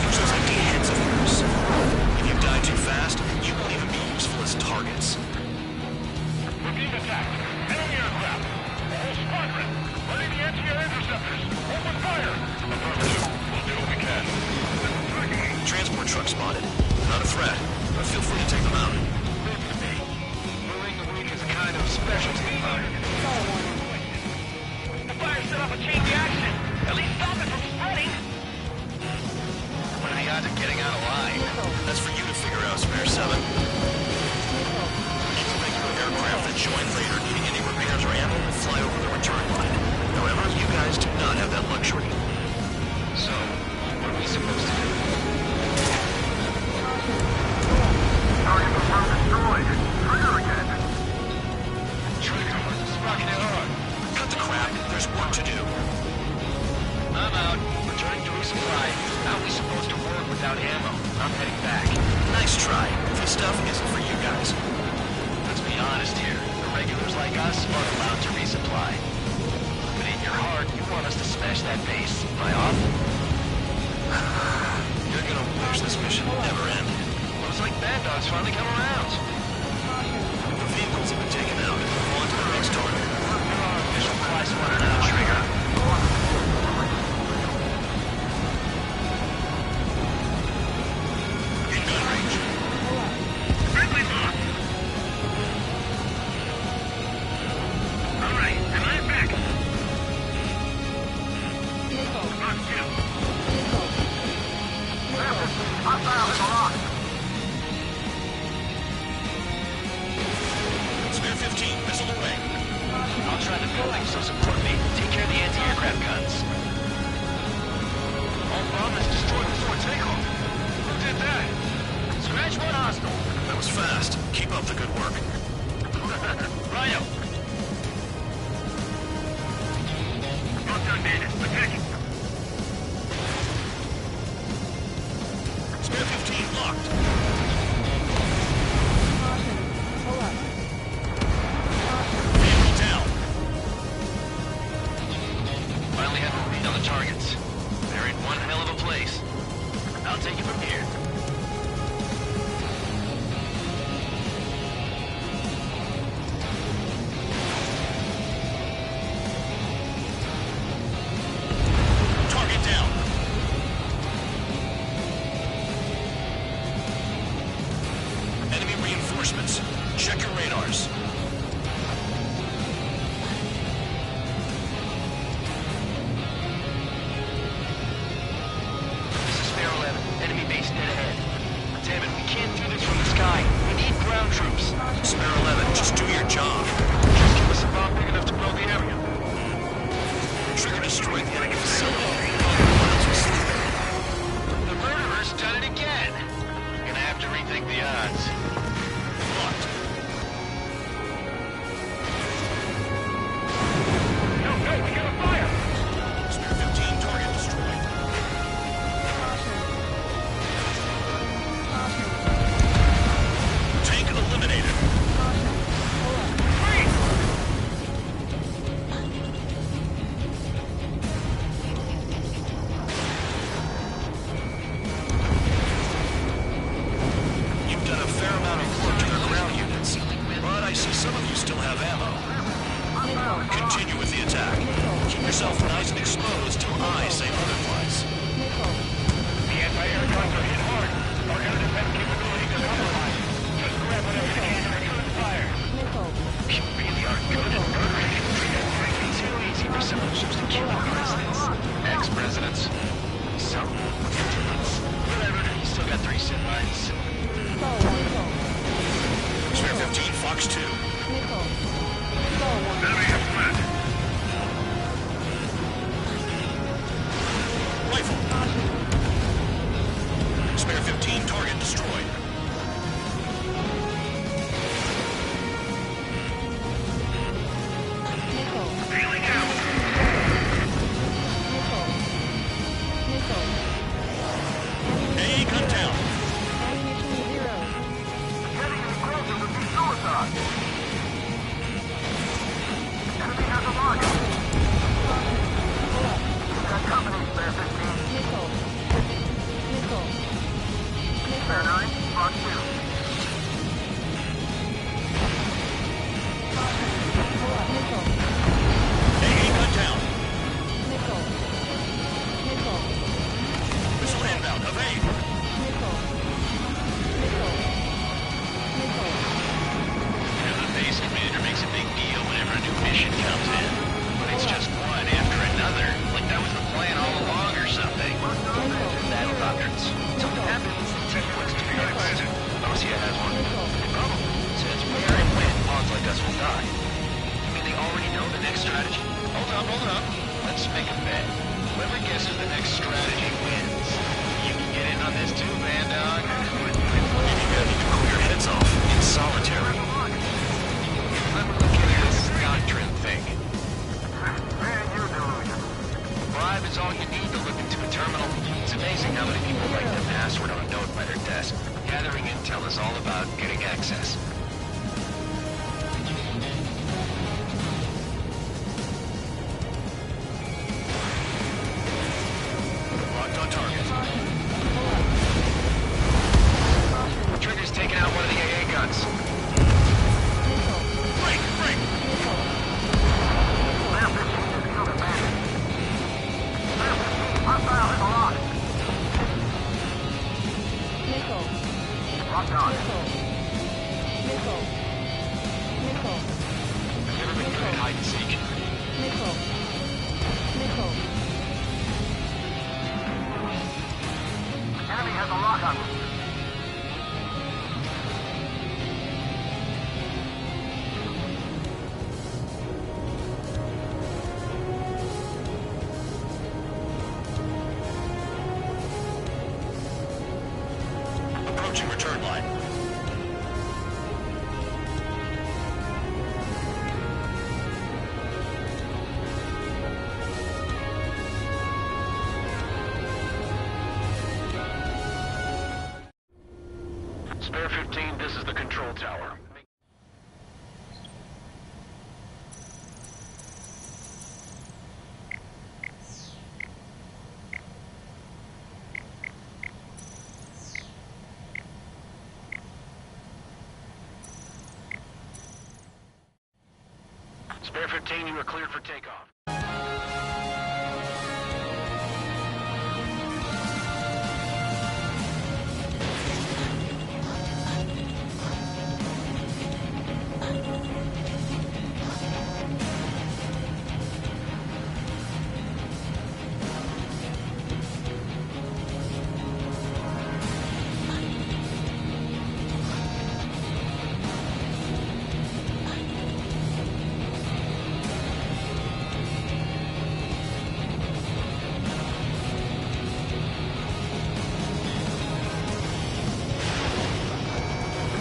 Use those empty heads of yours. If you die too fast, you won't even be useful as targets. We're being attacked. Enemy aircraft. All squadron. Ready the anti-air interceptors. Open fire. Affirmative. We'll do what we can. Transport truck spotted. Not a threat, but feel free to take them out. Moving the weak is a kind of specialty of mine. The fire set off a chain reaction. At least stop it from spreading. What are the odds of getting out alive? That's for you to figure out, Spare 7. Any regular aircraft that join later needing any repairs or ammo will fly over the return line. However, you guys do not have that luxury. So, what are we supposed to do? Target confirmed destroyed. Trigger again. Trigger, rocking it hard. Cut the crap. There's work to do. I'm out. Returning to resupply. How are we supposed to work without ammo? I'm heading back. Nice try. This stuff isn't for you guys. Let's be honest here. The regulars like us aren't allowed to resupply. But in your heart, you want us to smash that base. Am I off? You're gonna wish this mission will never end. Looks like Bad Dog's finally come around. The vehicles have been taken out. On to the next target. You're our official fly swatter now, Trigger. In gun range. Friendly lock. All right, am I back? Lock 2. Hostile in the lock. Spare 15, missile away. I'll try the building, so support me. Take care of the anti-aircraft guns. All bombers destroyed before takeoff. Who did that? Scratch one hostile. That was fast. Keep up the good work. Rhino. Well done, Bandit. Attacking. Spare 15 locked. Vehicle down. Finally have a read on the targets. They're in one hell of a place. I'll take it from here. Target down. Enemy reinforcements. Check your radars. This is Spare 11. Enemy base dead ahead. Damn it, we can't do this from the sky. We need ground troops. Spare 11, just do your job. Just give us a bomb big enough to blow the area. Trigger destroyed the enemy facility. Miles was sleeping. The murderer's done it again. Gonna have to rethink the odds. Locked. No, we got a fire. Spare 15 target destroyed. Tank eliminated. You've done a fair amount of work to their ground units, but I see some of you still have ammo. Continue with the attack. Keep yourself nice and exposed till I say otherwise. The anti-air guns are hit hard. Our air defense capabilities are compromised. Just grab whatever you can and return fire. You really are good at murdering infantry. Frankly, too easy for some of the ships to kill the presidents. Ex-presidents. Some influence. Whatever, you still got 3 sin lines. Spare 15 Fox 2. Enemy is flat. Rifle. Spare 15 target destroyed. let's make a bet. Whoever guesses the next strategy wins. You can get in on this too, man, dog. You gotta need to cool your heads off in solitary. I'm looking at this doctrine thing. Bribe is all you need to look into a terminal. It's amazing how many people write their password on a note by their desk. Gathering intel is all about getting access. Locked on target. Trigger's taking out one of the AA guns. Break! I've never been good at hide and seek. Enemy has a lock on them. Approaching return line. Spare 15, this is the control tower. Spare 15, you are cleared for takeoff.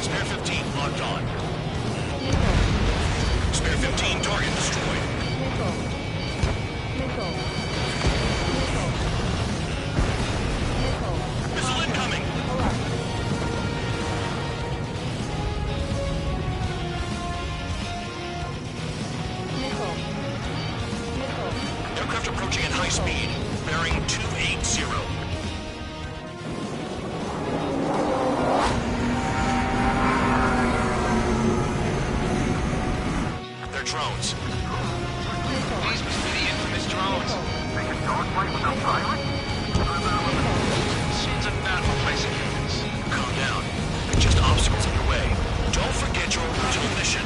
Spare 15 locked on. Spare 15 target destroyed. Missile incoming. Aircraft approaching at high speed. Bearing 280. They're drones. These must be the infamous drones. They can dogfight with a pilot? Machines are not replacing humans. Calm down. They're just obstacles in your way. Don't forget your original mission.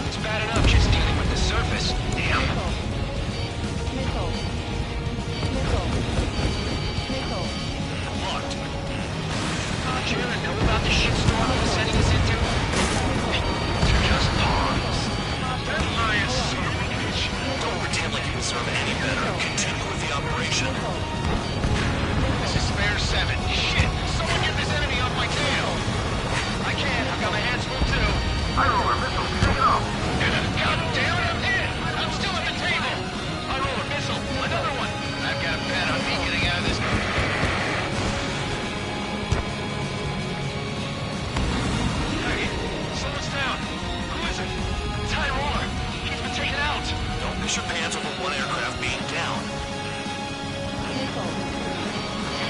It's bad enough just dealing with the surface. Damn. Locked. Don't you ever know about the shitstorm it was sending us into? They're just pawns. They're lying, son of a bitch. Don't pretend like you deserve any better. Continue with the operation. This is spare 7. Shit! Someone get this enemy off my tail! I can't. I've got my hands full too. I roll a missile. Take it off. God damn it, I'm hit! I'm still at the table! I roll a missile. Another one. I've got a bet on me getting out of this. Hey, someone's down. Who is it? Tyrone. He's been taken out. Don't miss your pants over one aircraft being down.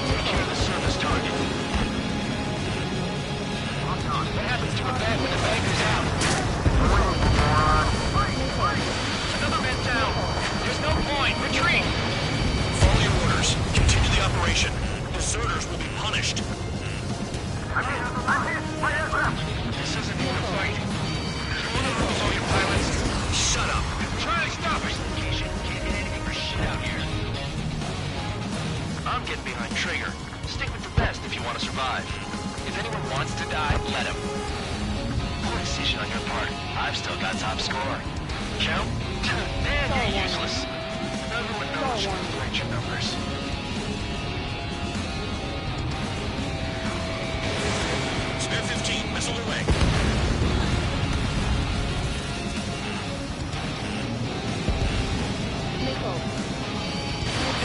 Take care of the surface target. What happens to a bed when the banker's out? Another man down. There's no point. Retreat. Follow your orders. Continue the operation. Deserters will be punished. I'm hit. My aircraft. This isn't even a fight. One of those, all you pilots. Shut up. Try to stop us. Can't get anything for shit out here. I'm getting behind Trigger. Stick with the rest if you want to survive. If anyone wants to die, let him. Poor decision on your part. I've still got top score. Count? Man, you're useless. Everyone knows Correct your numbers. Spare 15, missile away. Missile.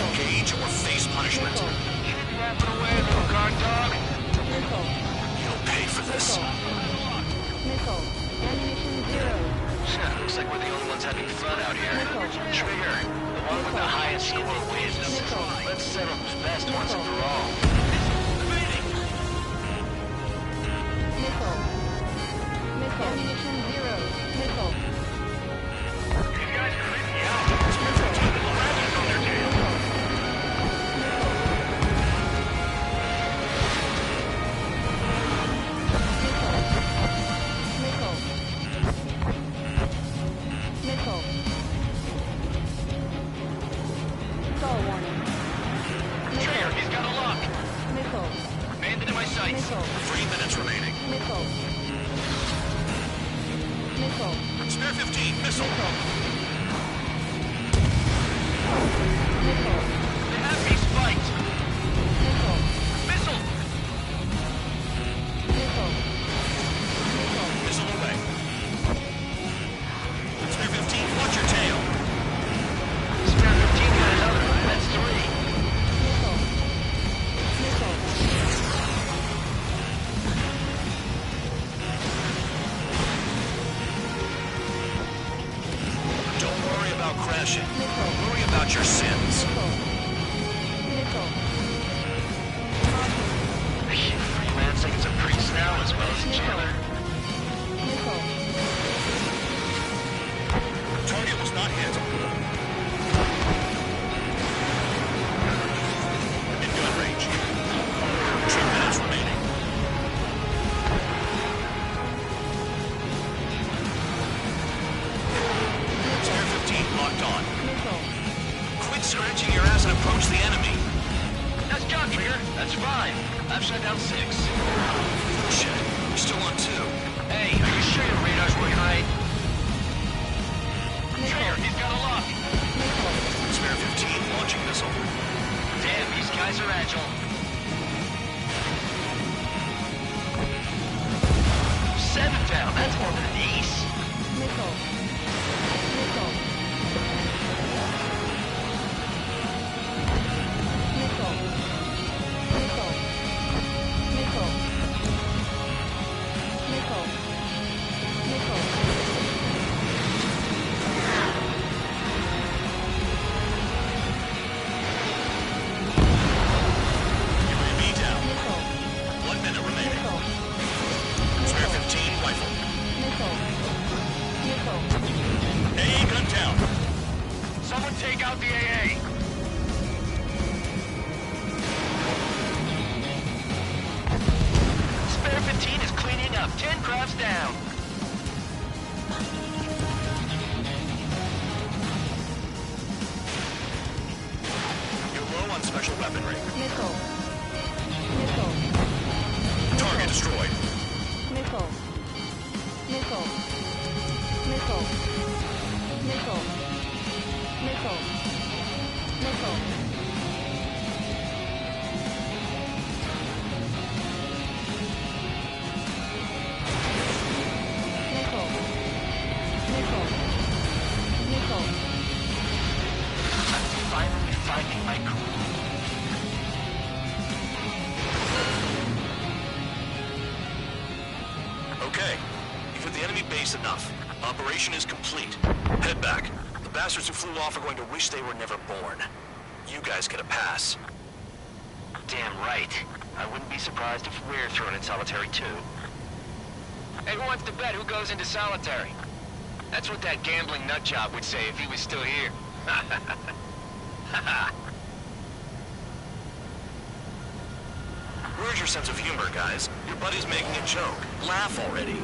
Engage or face punishment. Kidnapping away, little guard dog. Missile. You'll pay for this. Missile. Ammunition 0. Looks like we're the only ones having fun out here. Trigger, the one with the highest score wins. Let's settle who's best once and for all. Missile. Missile. Ammunition 0. Missile. These guys are creeping me out. Spare 15 with rabbits on their tail. Missile. Stall warning. Trigger, he's got a lock. Missile. Bandit in my sights. 3 minutes remaining. Missile. Missile. Spare 15, missile. Missile. They have me spiked. Missile. Missile. Missile. Missile. Missile away. Spare 15, watch your tail. Spare 15 got another. That's 3. Missile. Missile. Don't worry about crashing. Missile. Worry about your sins. Missile. Free man's taking some priests now as well as each other. Missile. Target was not hit. In gun range. 2 minutes remaining. Spare 15 locked on. Missile. Quit scratching your ass and approach the enemy. Nice job, Trigger. That's 5. I've shut down 6. Shit, we're still on 2. Hey, are you sure your radar's working right? Trigger, he's got a lock. Spare 15 launching missile. Damn, these guys are agile. 7 down. That's more than an ace. Missile. Missile. Missile. Missile. Missile. Missile. Missile. UAV down. Missile. 1 minute remaining. Missile. Spare 15 rifle. Missile. Missile. AA gun down. Someone take out the AA. Spare 15 is cleaning up. 10 crafts down. You're low on special weaponry. Missile. Missile. Target destroyed. Missile. Missile. Missile. Missile. Missile. Missile. Missile. Missile. Missile. I'm finally finding my crew. Okay, you've hit the enemy base enough. Operation is complete. Head back. The bastards who flew off are going to wish they were never born. You guys get a pass. Damn right. I wouldn't be surprised if we're thrown in solitary too. Hey, who wants to bet who goes into solitary? That's what that gambling nutjob would say if he was still here. Where's your sense of humor, guys? Your buddy's making a joke. Laugh already.